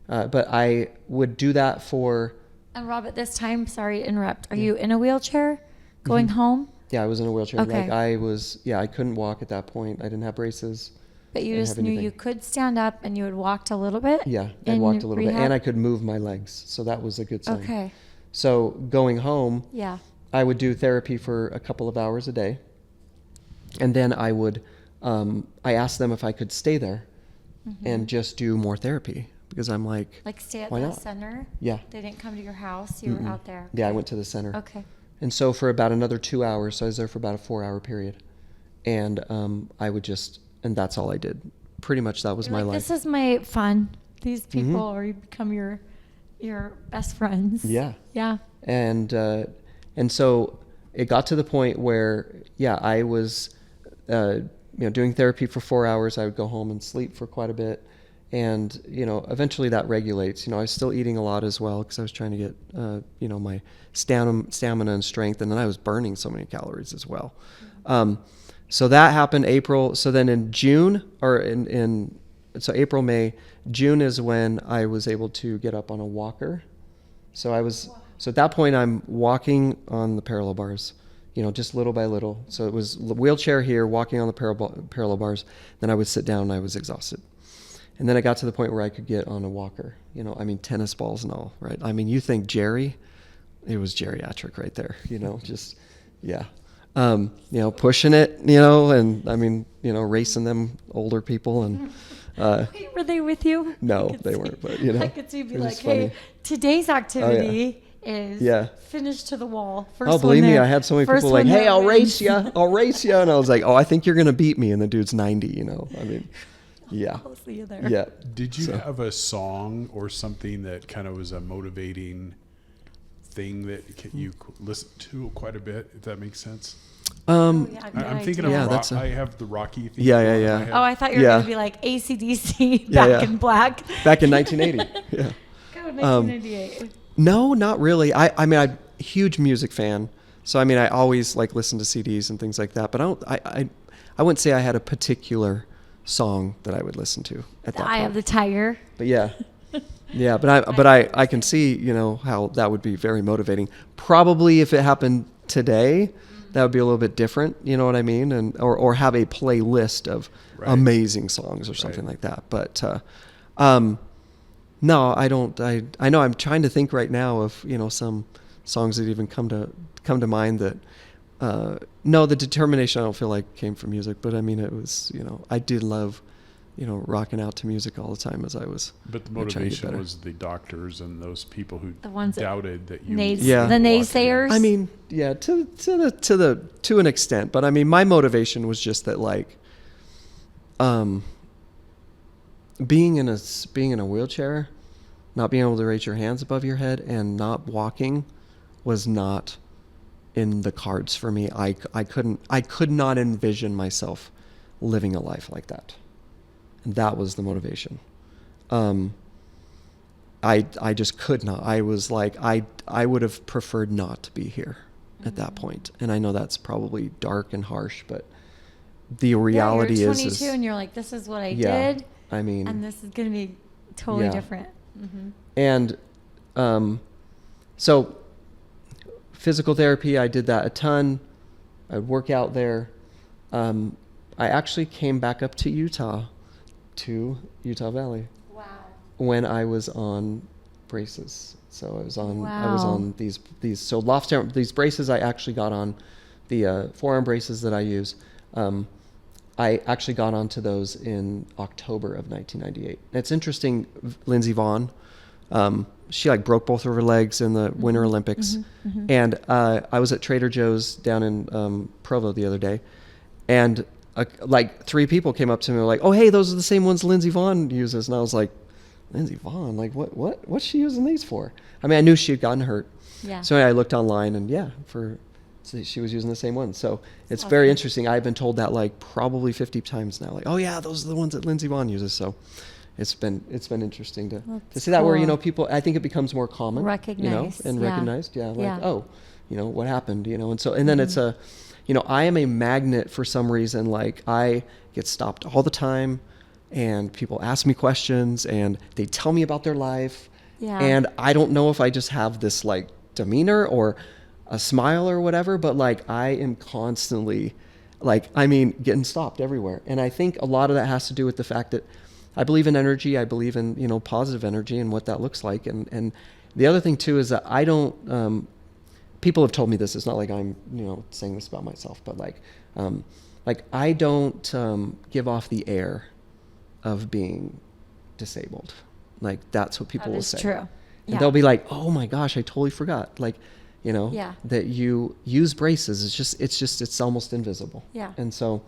but I would do that for. And Robert, this time, sorry to interrupt. Are you in a wheelchair going home? Yeah, I was in a wheelchair. Okay. Like I couldn't walk at that point. I didn't have braces. But you just knew you could stand up and you had walked a little bit? Yeah, I walked a little bit. And I could move my legs. So that was a good sign. Okay. So going home, yeah, I would do therapy for a couple of hours a day. And then I would, I asked them if I could stay there and just do more therapy. Because I'm like stay at why the not? Center? Yeah. They didn't come to your house? You were out there? Yeah, I went to the center. Okay. And so for about another 2 hours, so I was there for about a 4-hour period. And I would and that's all I did. Pretty much that was my life. This is my fun. These people are you become your best friends. Yeah. Yeah. And so it got to the point where, I was, doing therapy for 4 hours. I would go home and sleep for quite a bit. And, eventually that regulates. I was still eating a lot as well because I was trying to get, my stamina and strength. And then I was burning so many calories as well. So that happened April. So then in June so April, May, June is when I was able to get up on a walker. So at that point I'm walking on the parallel bars, just little by little. So it was wheelchair here, walking on the parallel bars. Then I would sit down and I was exhausted. And then I got to the point where I could get on a walker, tennis balls and all, right? I mean, you think Jerry, it was geriatric right there, just, yeah. Pushing it, and racing them older people and. Were they with you? No, they weren't. But I could see you be like, "Hey, today's activity is finish to the wall." First believe me, I had so many people like, "Hey, I'll race you," and I was like, "Oh, I think you're gonna beat me," and the dude's 90. Yeah. I'll see you there. Yeah. Did you have a song or something that kind of was a motivating thing that you listened to quite a bit, if that makes sense? I'm thinking of I have the Rocky theme. Yeah. Oh, I thought you were going to be like AC/DC, Back in Black. Back in 1980. Yeah. Go 1998. No, not really. I'm a huge music fan. So, I always listen to CDs and things like that. But I wouldn't say I had a particular song that I would listen to at that point. Eye of the Tiger. But yeah. Yeah, but I can see, how that would be very motivating. Probably if it happened today, that would be a little bit different, you know what I mean? And or have a playlist of amazing songs or something like that. But no, I don't. I know I'm trying to think right now of, some songs that even come to mind that no, the determination I don't feel like came from music, but it was, I did love rocking out to music all the time as I was. But the motivation was the doctors and those people who doubted that you. The naysayers. To an extent, but my motivation was just that being in a wheelchair, not being able to raise your hands above your head and not walking was not in the cards for me. I could not envision myself living a life like that. And that was the motivation. I just could not. I was like, I would have preferred not to be here at that point. And I know that's probably dark and harsh, but the reality you're is 22 and you're like, this is what I did. And this is going to be totally different. Mm-hmm. And so physical therapy, I did that a ton. I'd work out there. I actually came back up to Utah Valley. Wow. When I was on braces. So I was on these these braces I actually got on, the forearm braces that I use. I actually got onto those in October of 1998. It's interesting, Lindsey Vonn, she broke both of her legs in the Winter Olympics. And I was at Trader Joe's down in Provo the other day, and 3 people came up to me and were like, "Oh, hey, those are the same ones Lindsey Vonn uses." And I was like, Lindsey Vonn, like what's she using these for? I mean, I knew she had gotten hurt. Yeah. So I looked online and she was using the same one. So it's awesome. very interesting. I've been told that like probably 50 times now. Like, oh yeah, those are the ones that Lindsey Vonn uses. So it's been interesting to see that where, you know, people, I think it becomes more common, recognized, you know, and recognized. Yeah. Like, Yeah. oh, you know, what happened, you know? And so, and then it's you know, I am a magnet for some reason. Like I get stopped all the time and people ask me questions and they tell me about their life. Yeah. And I don't know if I just have this like demeanor or a smile or whatever, but like I am constantly like, I mean, getting stopped everywhere. And I think a lot of that has to do with the fact that I believe in energy. I believe in, you know, positive energy and what that looks like. And the other thing too is that I don't, people have told me this, it's not like I'm, you know, saying this about myself, but like I don't give off the air of being disabled. Like that's what people will say. That is true. And they'll be like, oh my gosh, I totally forgot. Like, you know, that you use braces. It's almost invisible. Yeah. And so,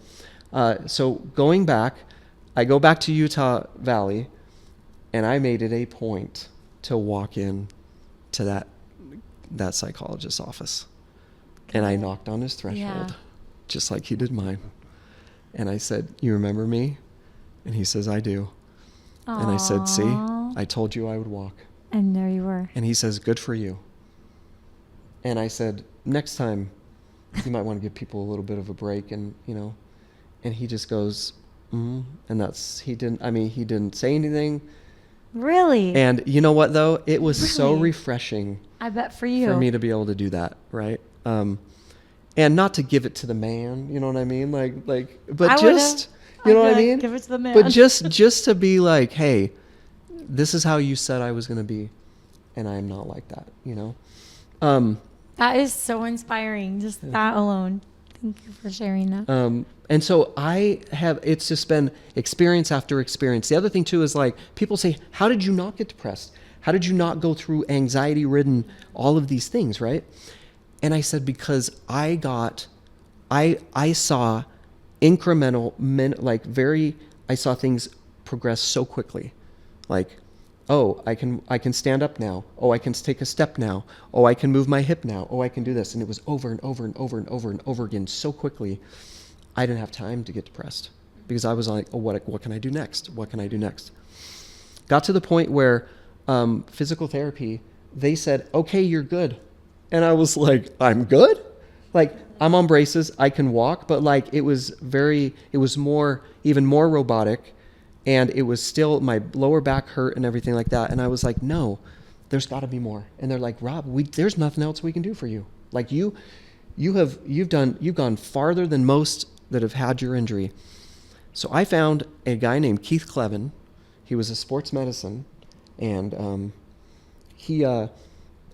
so going back, I go back to Utah Valley and I made it a point to walk in to that psychologist's office. And I knocked on his threshold just like he did mine. And I said, you remember me? And he says, I do. Aww. And I said, see, I told you I would walk. And there you were. And he says, good for you. And I said, next time you might want to give people a little bit of a break. And, you know, and he just goes, and he didn't say anything. Really? And you know what though? It was so refreshing. I bet for you. For me to be able to do that. Right. And not to give it to the man, you know what I mean? But just, you know what I mean? Give it to the man. But just to be like, hey, this is how you said I was going to be. And I am not like that, you know? That is so inspiring. Just that alone. Thank you for sharing that. And so it's just been experience after experience. The other thing too is like people say, how did you not get depressed? How did you not go through anxiety ridden, all of these things, right? And I said, because I saw incremental, I saw things progress so quickly. Like, oh, I can stand up now. Oh, I can take a step now. Oh, I can move my hip now. Oh, I can do this. And it was over and over and over and over and over again so quickly. I didn't have time to get depressed because I was like, oh, what can I do next? What can I do next? Got to the point where physical therapy, they said, okay, you're good. And I was like, I'm good? Like, I'm on braces, I can walk, but like it was even more robotic. And it was still, my lower back hurt and everything like that. And I was like, no, there's got to be more. And they're like, Rob, there's nothing else we can do for you. Like you've gone farther than most that have had your injury. So I found a guy named Keith Clevin. He was a sports medicine. And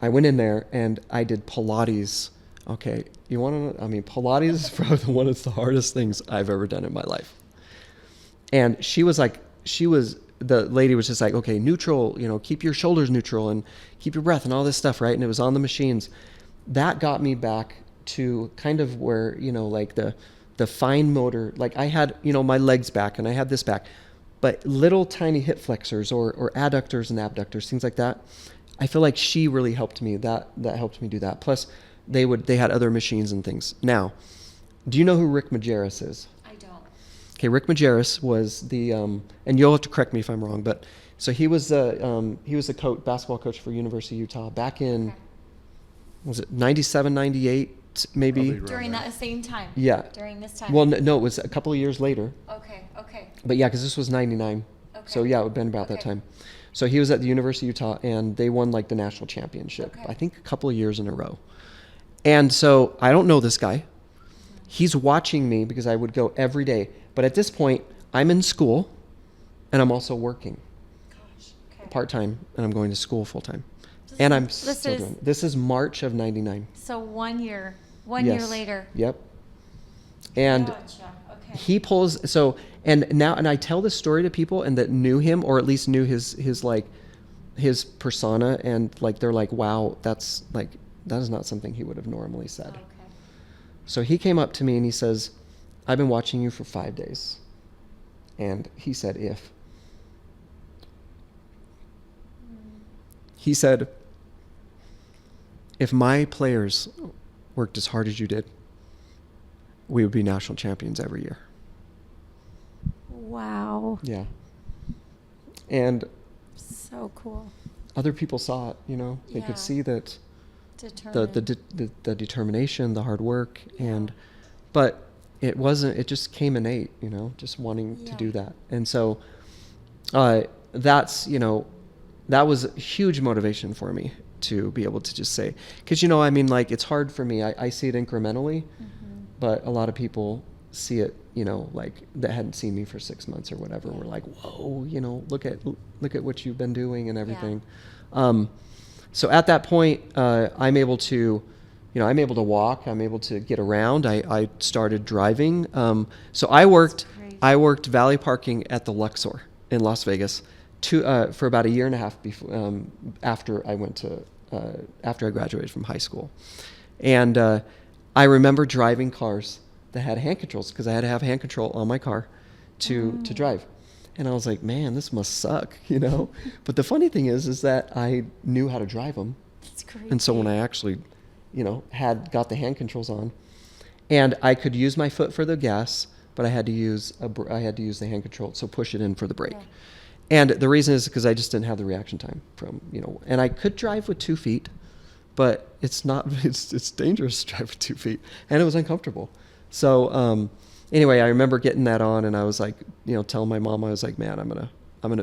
I went in there and I did Pilates. Okay, you want to know? I mean, Pilates is probably one of the hardest things I've ever done in my life. And the lady was just like, okay, neutral, you know, keep your shoulders neutral and keep your breath and all this stuff, right? And it was on the machines. That got me back to kind of where, you know, like the fine motor, like I had, you know, my legs back and I had this back, but little tiny hip flexors or adductors and abductors, things like that. I feel like she really helped me. That helped me do that. Plus they had other machines and things. Now, do you know who Rick Majerus is? Okay, Rick Majerus was the, and you'll have to correct me if I'm wrong, but so he was the basketball coach for University of Utah back in, was it 97, 98, maybe? During that same time? Yeah. During this time? Well, no, it was a couple of years later. Okay. But yeah, because this was 99. Okay. So yeah, it would have been about that time. So he was at the University of Utah, and they won like the national championship, I think a couple of years in a row. And so I don't know this guy. He's watching me because I would go every day. But at this point, I'm in school, and I'm also working part-time, and I'm going to school full-time. And I'm still doing it. This is March of 99. So 1 year later. Yep. And Gotcha. Okay. he pulls, and I tell this story to people and that knew him, or at least knew his persona, and like, they're like, wow, that is not something he would have normally said. Okay. So he came up to me and he says, I've been watching you for 5 days. And he said, he said, if my players worked as hard as you did, we would be national champions every year. Wow. Yeah. And So cool. other people saw it, you know, they Yeah. could see that Determined. the determination, the hard work, but it wasn't, it just came innate, you know, just wanting to do that. And so, that's, you know, that was a huge motivation for me to be able to just say, because, you know, I mean, like, it's hard for me. I see it incrementally, but a lot of people see it, you know, like that hadn't seen me for 6 months or whatever. We're like, whoa, you know, look at what you've been doing and everything. So at that point, I'm able to walk. I'm able to get around. I started driving. So I worked valet parking at the Luxor in Las Vegas for about a year and a half before, after I graduated from high school. And I remember driving cars that had hand controls, because I had to have hand control on my car to drive. And I was like, man, this must suck, you know? But the funny thing is that I knew how to drive them. That's crazy. And so when I actually, you know, got the hand controls on, and I could use my foot for the gas, but I had to use the hand control, so push it in for the brake. Yeah. And the reason is because I just didn't have the reaction time from, you know, and I could drive with 2 feet, but it's dangerous to drive with 2 feet, and it was uncomfortable. So, anyway, I remember getting that on, and I was like, you know, telling my mom, I was like, man, I'm gonna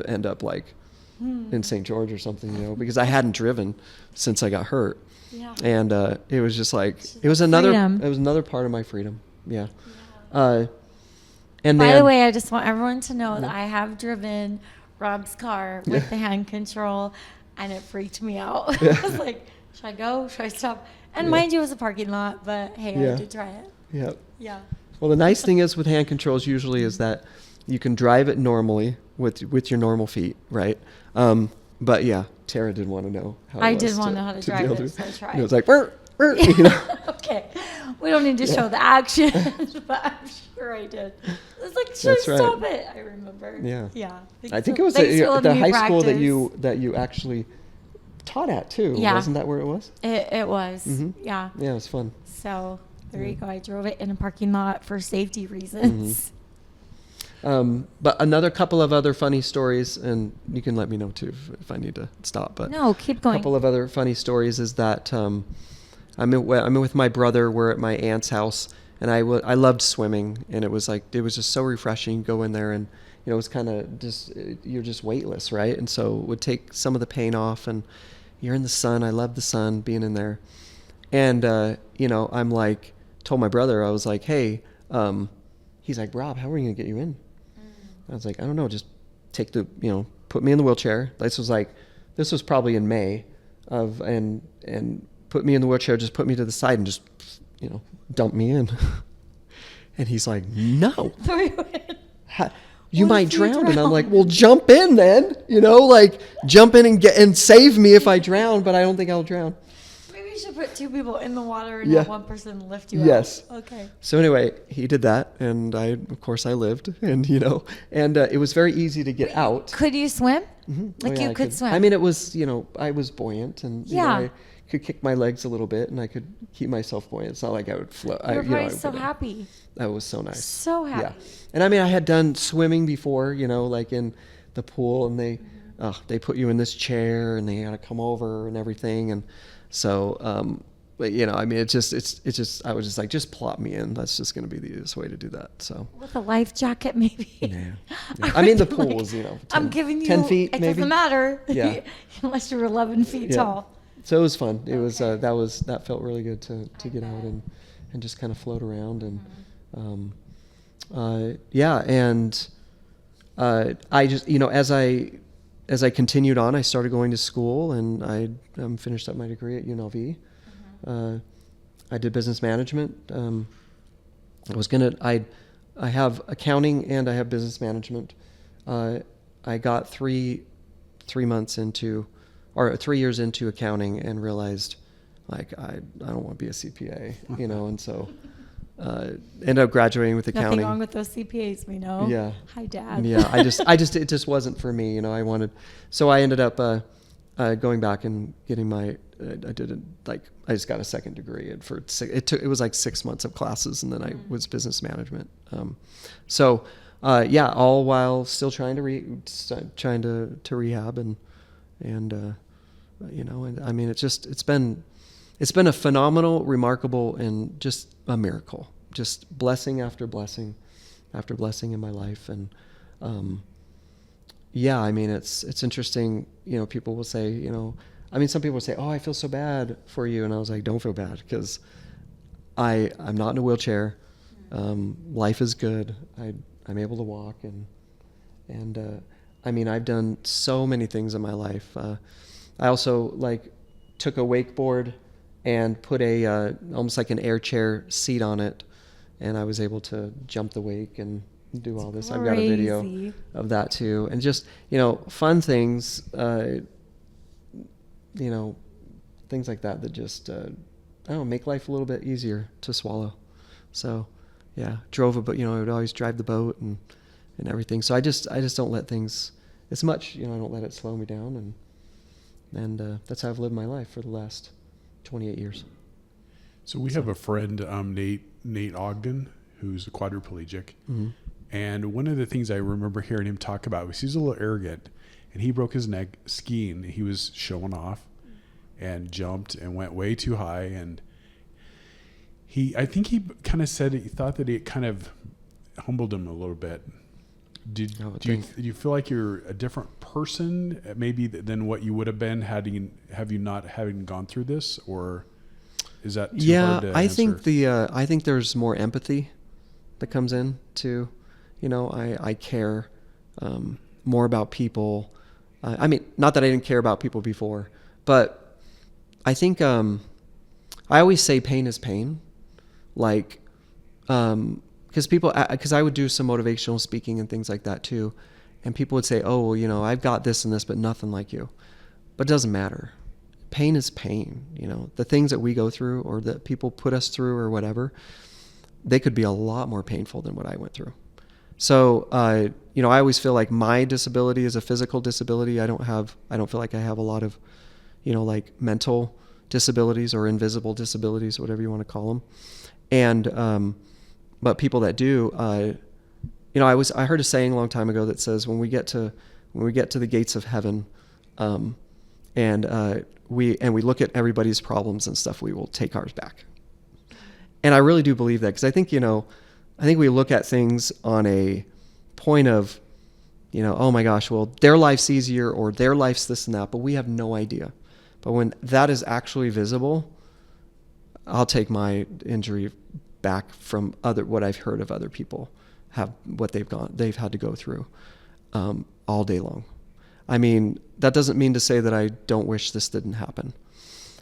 end up like in St. George or something, you know, because I hadn't driven since I got hurt. Yeah. And it was just like, it was another part of my freedom. Yeah. And By the way, I just want everyone to know that I have driven Rob's car with the hand control, and it freaked me out. I was like, should I go? Should I stop? And mind you, it was a parking lot, but hey, I did try it. Yeah. Yeah. Well, the nice thing is with hand controls usually is that you can drive it normally with your normal feet, right? But yeah, Tara did want to know how I did want to know how to drive it, so I tried. It was like, you know. Okay. We don't need to show the action, but I'm sure I did. It's like, stop it. I remember. Yeah. Yeah. I think it was the high school that you actually taught at too. Yeah. Wasn't that where it was? It was. Mm-hmm. Yeah. Yeah, it was fun. So there you go. I drove it in a parking lot for safety reasons. But another couple of other funny stories, and you can let me know too if I need to stop. But No, keep going. A couple of other funny stories is that I'm with my brother. We're at my aunt's house, and I loved swimming, and it was just so refreshing. Go in there, and you know, it was kind of just, you're just weightless, right? And so it would take some of the pain off, and you're in the sun. I love the sun, being in there. And you know, I'm like, told my brother, I was like, hey, he's like, Rob, how are we gonna get you in? I was like, I don't know, just put me in the wheelchair. This was probably in May and put me in the wheelchair, just put me to the side and just, you know, dump me in. And he's like, no, you might drown. And I'm like, well, jump in then, you know, like jump in and save me if I drown, but I don't think I'll drown. Maybe you should put 2 people in the water and have one person lift you Yes. out. Okay. So anyway, he did that, and of course I lived, and you know, and it was very easy to get out. Could you swim? Mm-hmm. Like you could swim? I mean, it was, you know, I was buoyant, and you know, Yeah. I could kick my legs a little bit, and I could keep myself buoyant. It's not like I would float. You were probably so happy. That was so nice. So happy. Yeah. And I mean, I had done swimming before, you know, like in the pool, and they put you in this chair, and they had to come over and everything, and so. But you know, I mean, it's just, I was just like, just plop me in. That's just going to be the easiest way to do that. So with a life jacket, maybe. Yeah. I mean, the pool was, you know, 10, I'm giving you 10 feet, it maybe. Doesn't matter. Yeah. Unless you're 11 feet tall. So it was fun. It was that felt really good to get out and just kind of float around and and I just, you know, as I continued on, I started going to school, and I finished up my degree at UNLV. I did business management. I have accounting and I have business management. I got 3 years into accounting and realized, like, I don't want to be a CPA, you know, and so ended up graduating with accounting. Nothing wrong with those CPAs, we know. Yeah. Hi, Dad. Yeah, it just wasn't for me, you know. So I ended up going back and getting my, I just got a second degree, and it was like 6 months of classes, and then I was business management. All while still trying to rehab and I mean, it's been a phenomenal, remarkable, and just a miracle, just blessing after blessing after blessing in my life. And I mean, it's interesting, people will say, some people will say, oh, I feel so bad for you. And I was like, don't feel bad, because I'm not in a wheelchair. Life is good. I'm able to walk, and I mean, I've done so many things in my life. I also took a wakeboard and put almost like an air chair seat on it, and I was able to jump the wake and do all this. I've got a video of that too, and just fun things, things like that just make life a little bit easier to swallow. So drove a boat. I would always drive the boat and everything. So I just don't let things as much. I don't let it slow me down, and that's how I've lived my life for the last 28 years. So we have a friend, Nate Ogden, who's a quadriplegic. Mm-hmm. And one of the things I remember hearing him talk about was he's a little arrogant, and he broke his neck skiing. He was showing off and jumped and went way too high. And I think he kind of said he thought that it kind of humbled him a little bit. Do you feel like you're a different person maybe than what you would have been had you not having gone through this, or is that too hard to answer? I think there's more empathy that comes in too. I care more about people. I mean, not that I didn't care about people before, but I think I always say pain is pain, because I would do some motivational speaking and things like that too, and people would say, oh, well, I've got this and this, but nothing like you. But it doesn't matter. Pain is pain. The things that we go through or that people put us through or whatever, they could be a lot more painful than what I went through. So, I always feel like my disability is a physical disability. I don't feel like I have a lot of, mental disabilities or invisible disabilities, whatever you want to call them. And, but people that do, I heard a saying a long time ago that says, when we get to the gates of heaven, and we look at everybody's problems and stuff, we will take ours back. And I really do believe that, because I think we look at things on a point of, oh my gosh, well, their life's easier or their life's this and that, but we have no idea. But when that is actually visible, I'll take my injury back from what I've heard of other people they've had to go through all day long. I mean, that doesn't mean to say that I don't wish this didn't happen.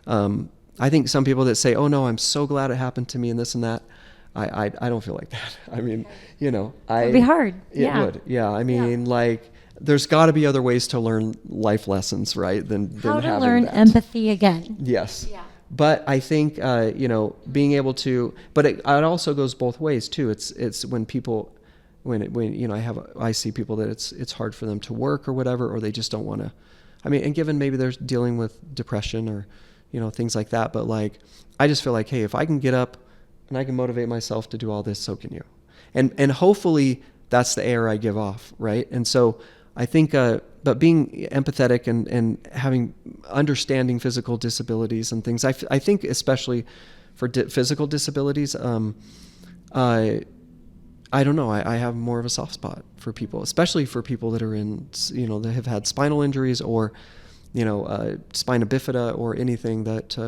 I think some people that say, oh no, I'm so glad it happened to me and this and that, I don't feel like that. I mean, it'd be hard. It would. Yeah. I mean, there's got to be other ways to learn life lessons, right? Than how to having learn that. Empathy again. Yes. Yeah. But I think, being able to, but it also goes both ways too. It's when people, I see people that it's hard for them to work or whatever, or they just don't want to, and given maybe they're dealing with depression or, things like that. But I just feel like, hey, if I can get up and I can motivate myself to do all this, so can you. And hopefully that's the air I give off. Right. And so I think, but being empathetic and having understanding physical disabilities and things, I think especially for physical disabilities, I don't know. I have more of a soft spot for people, especially for people that are in, that have had spinal injuries or, spina bifida or anything that,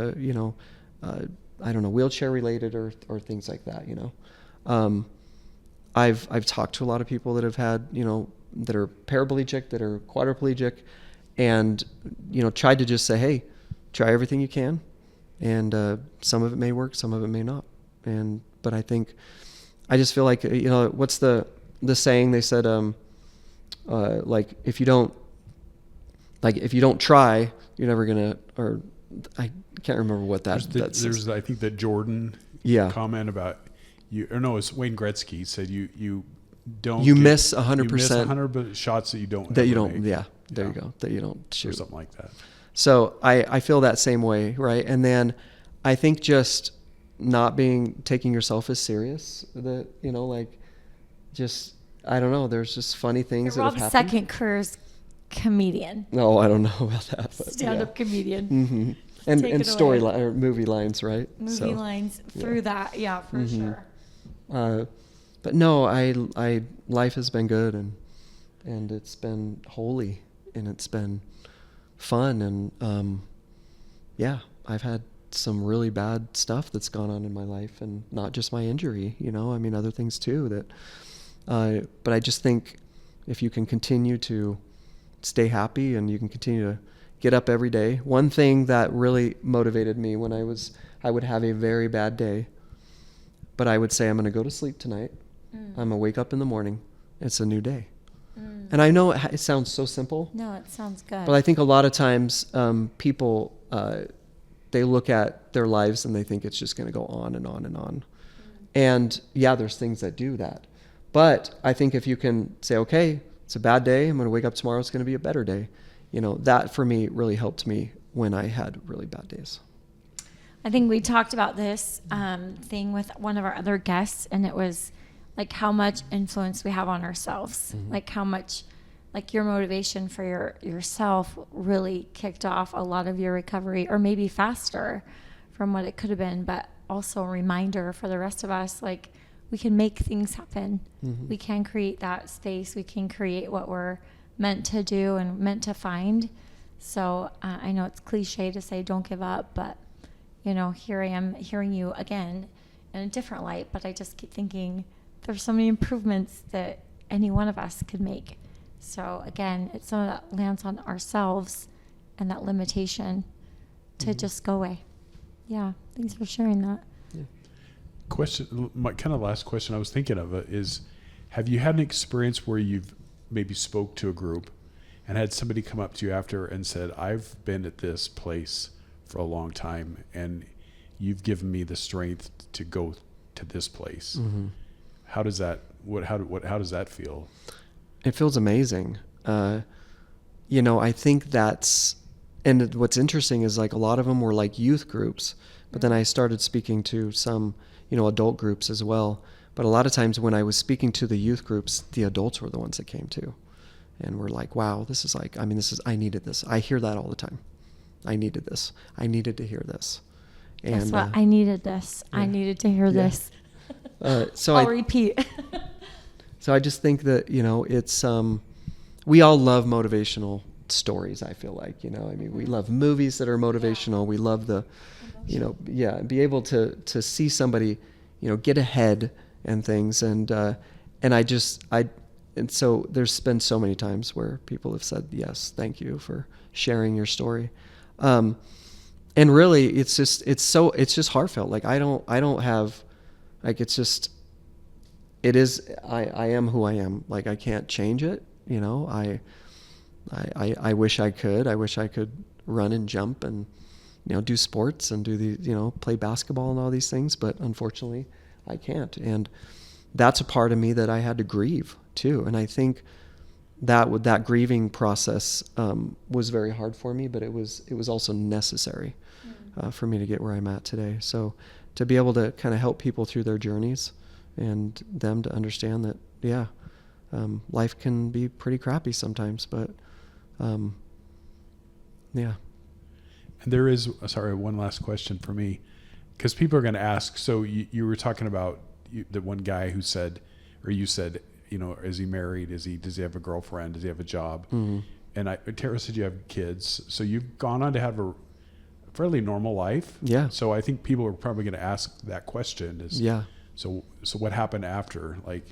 I don't know, wheelchair related or things like that. I've talked to a lot of people that have had, that are paraplegic, that are quadriplegic, and, tried to just say, hey, try everything you can. And some of it may work, some of it may not. But I think, I just feel like, what's the saying? They said, if you don't try, you're never gonna, or I can't remember what there's I think that Jordan comment about you, or no, it's Wayne Gretzky said you miss 100%. You miss 100 shots that you don't. That you don't. Make. Yeah. There you go. That you don't shoot. Or something like that. So I feel that same way, right? And then I think just not taking yourself as serious, that, you know, like, just, I don't know, there's just funny things that have Rob's happened. second career's comedian. No, I don't know about that. But Stand-up comedian. Mm-hmm. And story or movie lines, right? Movie lines through that, yeah, for sure. But no, I life has been good, and it's been holy, and it's been fun, and I've had some really bad stuff that's gone on in my life, and not just my injury, you know, I mean, other things too, that but I just think if you can continue to stay happy, and you can continue to get up every day. One thing that really motivated me when I would have a very bad day, but I would say, I'm going to go to sleep tonight. I'm going to wake up in the morning. It's a new day. And I know it sounds so simple. No, it sounds good. But I think a lot of times people, they look at their lives and they think it's just going to go on and on and on. And yeah, there's things that do that. But I think if you can say, okay, it's a bad day, I'm going to wake up tomorrow, it's going to be a better day. You know, that for me really helped me when I had really bad days. I think we talked about this thing with one of our other guests, and it was like how much influence we have on ourselves, like how much, like your motivation for yourself really kicked off a lot of your recovery, or maybe faster from what it could have been, but also a reminder for the rest of us, like we can make things happen. We can create that space. We can create what we're meant to do and meant to find. So I know it's cliche to say don't give up, but you know, here I am hearing you again in a different light, but I just keep thinking there's so many improvements that any one of us could make. So again, it's some of that lands on ourselves and that limitation to just go away. Yeah, thanks for sharing that. Yeah. Question, my kind of last question I was thinking of is, have you had an experience where you've maybe spoke to a group and had somebody come up to you after and said, I've been at this place for a long time and you've given me the strength to go to this place? How does that, how does that feel? It feels amazing. You know, I think that's, and what's interesting is like a lot of them were like youth groups, but then I started speaking to some, you know, adult groups as well. But a lot of times when I was speaking to the youth groups, the adults were the ones that came to, and were like, wow, this is like, I mean, I needed this. I hear that all the time. I needed this. I needed to hear this. And guess what? I needed this. Yeah. I needed to hear this. So I'll repeat. So I just think that, you know, it's, we all love motivational stories, I feel like, you know, I mean, we love movies that are motivational. We love the, you know, be able to see somebody, you know, get ahead and things. And so there's been so many times where people have said, yes, thank you for sharing your story. And really it's just heartfelt. Like I don't have, like, it's just, it is, I am who I am. Like I can't change it. You know, I wish I could. I wish I could run and jump and, you know, do sports and do the, you know, play basketball and all these things, but unfortunately I can't. And that's a part of me that I had to grieve too. And I think that grieving process was very hard for me, but it was also necessary for me to get where I'm at today. So to be able to kind of help people through their journeys and them to understand that, yeah, life can be pretty crappy sometimes, but yeah. And there is, one last question for me, because people are going to ask, so you were talking about the one guy who said, or you said, you know, is he married? Does he have a girlfriend? Does he have a job? And Tara said you have kids. So you've gone on to have a fairly normal life. Yeah. So I think people are probably going to ask that question is, yeah. So what happened after? Like,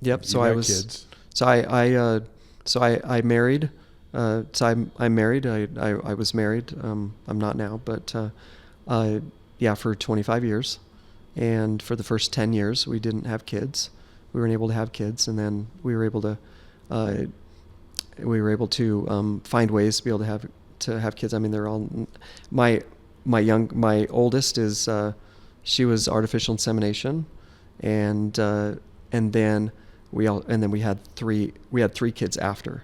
yep. So I was, kids. So I married. I'm married. I was married. I'm not now, but for 25 years. And for the first 10 years, we didn't have kids. We weren't able to have kids, and then we were able to find ways to be able to have kids. I mean, they're all my oldest is she was artificial insemination, and then we had three kids after.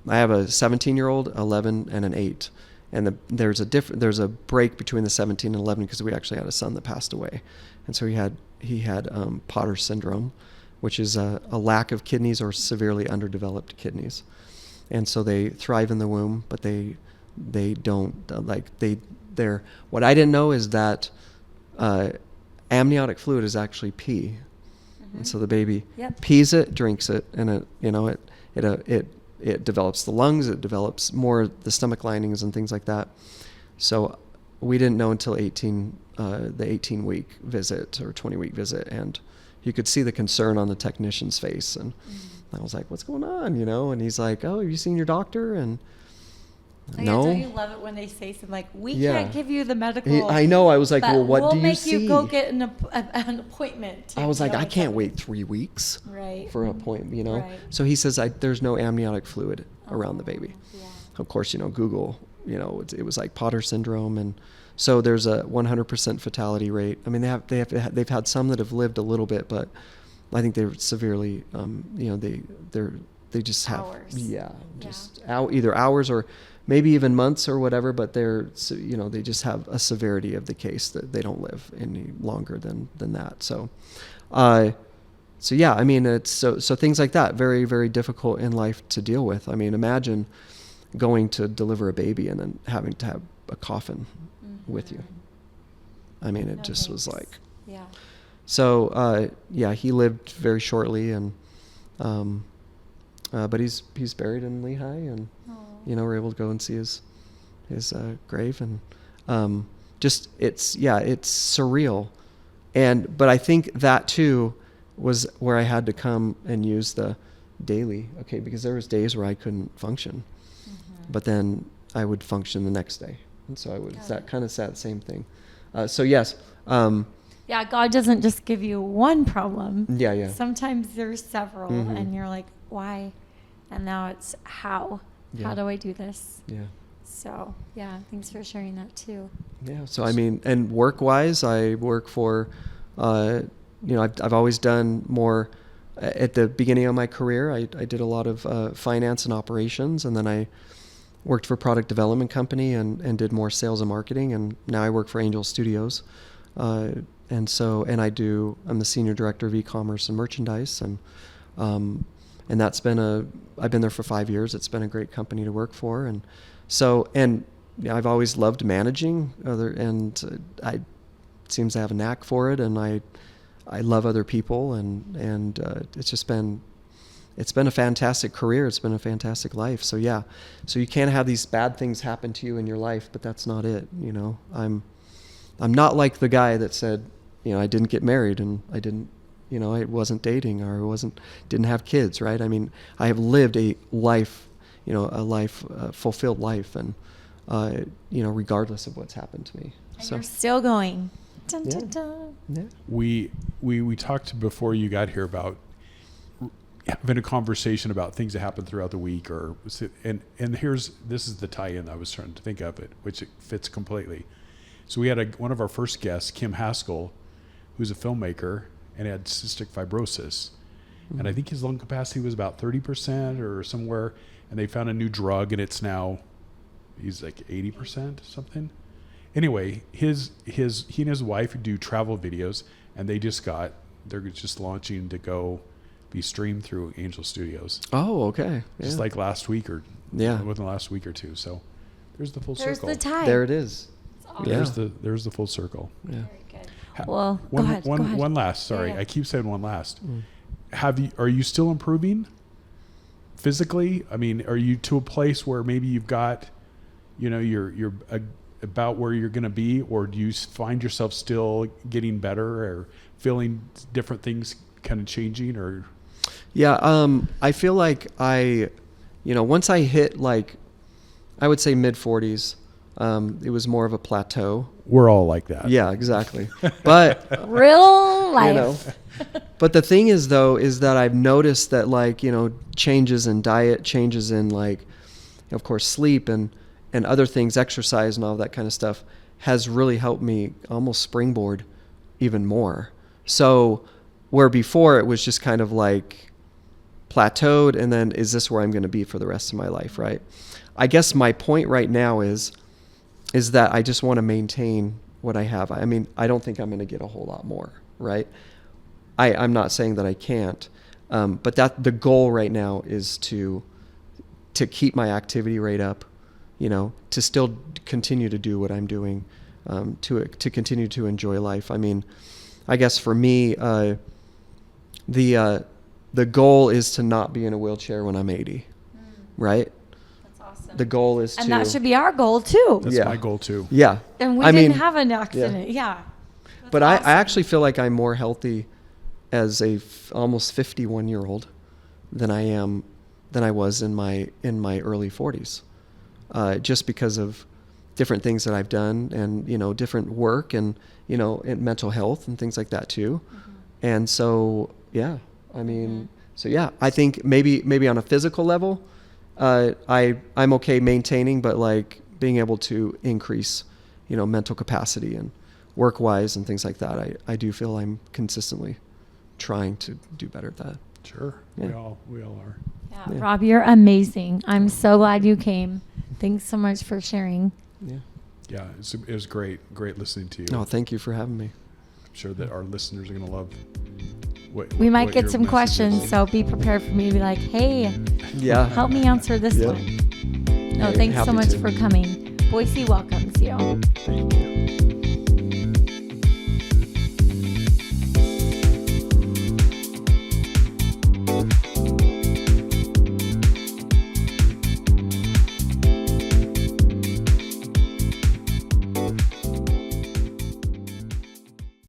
I have a 17-year-old, 11, and an 8. And there's a break between the 17 and 11 because we actually had a son that passed away. And so he had Potter syndrome, which is a lack of kidneys or severely underdeveloped kidneys. And so they thrive in the womb, but they don't they're what I didn't know is that amniotic fluid is actually pee. And so the baby pees it, drinks it, and it develops the lungs, it develops more the stomach linings and things like that. So we didn't know until the 18-week visit or 20-week visit, and you could see the concern on the technician's face, and I was like, "What's going on?" And he's like, "Oh, have you seen your doctor?" And no. Don't you love it when they say something like, "We can't give you the medical." I know. I was like, "Well, what do you see?" We'll make you go get an appointment. I was like, "I can't wait 3 weeks for an appointment." Right. So he says, "There's no amniotic fluid around the baby." Yeah. Of course, Google. It was like Potter syndrome, and so there's a 100% fatality rate. I mean, they've had some that have lived a little bit, but I think they're severely, they just have either hours or maybe even months or whatever, but they just have a severity of the case that they don't live any longer than that. So yeah, I mean, it's so things like that, very, very difficult in life to deal with. I mean, imagine going to deliver a baby and then having to have a coffin with you. I mean, it just was like, so he lived very shortly, and but he's buried in Lehigh, and we're able to go and see his grave, and it's surreal, but I think that too was where I had to come and use the daily, because there was days where I couldn't function, but then I would function the next day, and so I would that kind of same thing. So yes. God doesn't just give you one problem. Yeah. Sometimes there's several, and you're like, why? And now it's how. Yeah. How do I do this? Yeah. So, thanks for sharing that too. Yeah. So, I mean, and work-wise, I work for, I've always done more at the beginning of my career. I did a lot of finance and operations, and then I worked for a product development company and did more sales and marketing. And now I work for Angel Studios. I'm the senior director of e-commerce and merchandise. And that's I've been there for 5 years. It's been a great company to work for. And so, I've always loved managing I seems to have a knack for it. And I love other people, and it's been a fantastic career. It's been a fantastic life. So so you can't have these bad things happen to you in your life, but that's not it. I'm not like the guy that said, I didn't get married and I didn't, I wasn't dating or didn't have kids, right? I mean, I have lived a life, fulfilled life, and, regardless of what's happened to me. And you're still going. Dun, dun, dun. Yeah. We talked before you got here about having a conversation about things that happen throughout the week, and this is the tie-in I was trying to think of it, which it fits completely. So we had one of our first guests, Kim Haskell, who's a filmmaker and had cystic fibrosis. And I think his lung capacity was about 30% or somewhere, and they found a new drug, and it's now, he's like 80% something. Anyway, he and his wife do travel videos, and they're just launching to go be streamed through Angel Studios. Oh, okay. Just like last week within the last week or two. So there's the full circle. There's the tie. There it is. Awesome. There's the full circle. Yeah. Very good. Well, go ahead. One last. Sorry, I keep saying one last. Are you still improving physically? I mean, are you to a place where maybe you've got, you're about where you're going to be, or do you find yourself still getting better or feeling different things kind of changing? Or I feel like once I hit I would say mid 40s. It was more of a plateau. We're all like that. Yeah, exactly. But real life. But the thing is that I've noticed that changes in diet, changes in of course sleep and other things, exercise and all that kind of stuff has really helped me almost springboard even more. So where before it was just kind of plateaued, and then is this where I'm going to be for the rest of my life, right? I guess my point right now is that I just want to maintain what I have. I mean, I don't think I'm going to get a whole lot more, right? I'm not saying that I can't, but that the goal right now is to keep my activity rate up, to still continue to do what I'm doing, to continue to enjoy life. I mean, I guess for me, the goal is to not be in a wheelchair when I'm 80, right? That's awesome. The goal is and that should be our goal too. That's my goal too. Yeah. And we didn't have an accident. Yeah. But awesome. I actually feel like I'm more healthy as a almost 51-year-old than I was in my early 40s, just because of different things that I've done, and different work, and and mental health and things like that too. Mm-hmm. And so I mean, I think maybe on a physical level, I'm okay maintaining, but like being able to increase mental capacity and work wise and things like that, I do feel I'm consistently trying to do better at that. Sure. Yeah. We all are. Yeah. Rob, you're amazing. I'm so glad you came. Thanks so much for sharing. Yeah, it was great listening to you. No, thank you for having me. I'm sure that our listeners are going to love we might get your some questions, is. so be prepared for me to be like, hey, help me answer this one. No, thanks so much for coming. Boise welcomes you. Thank you.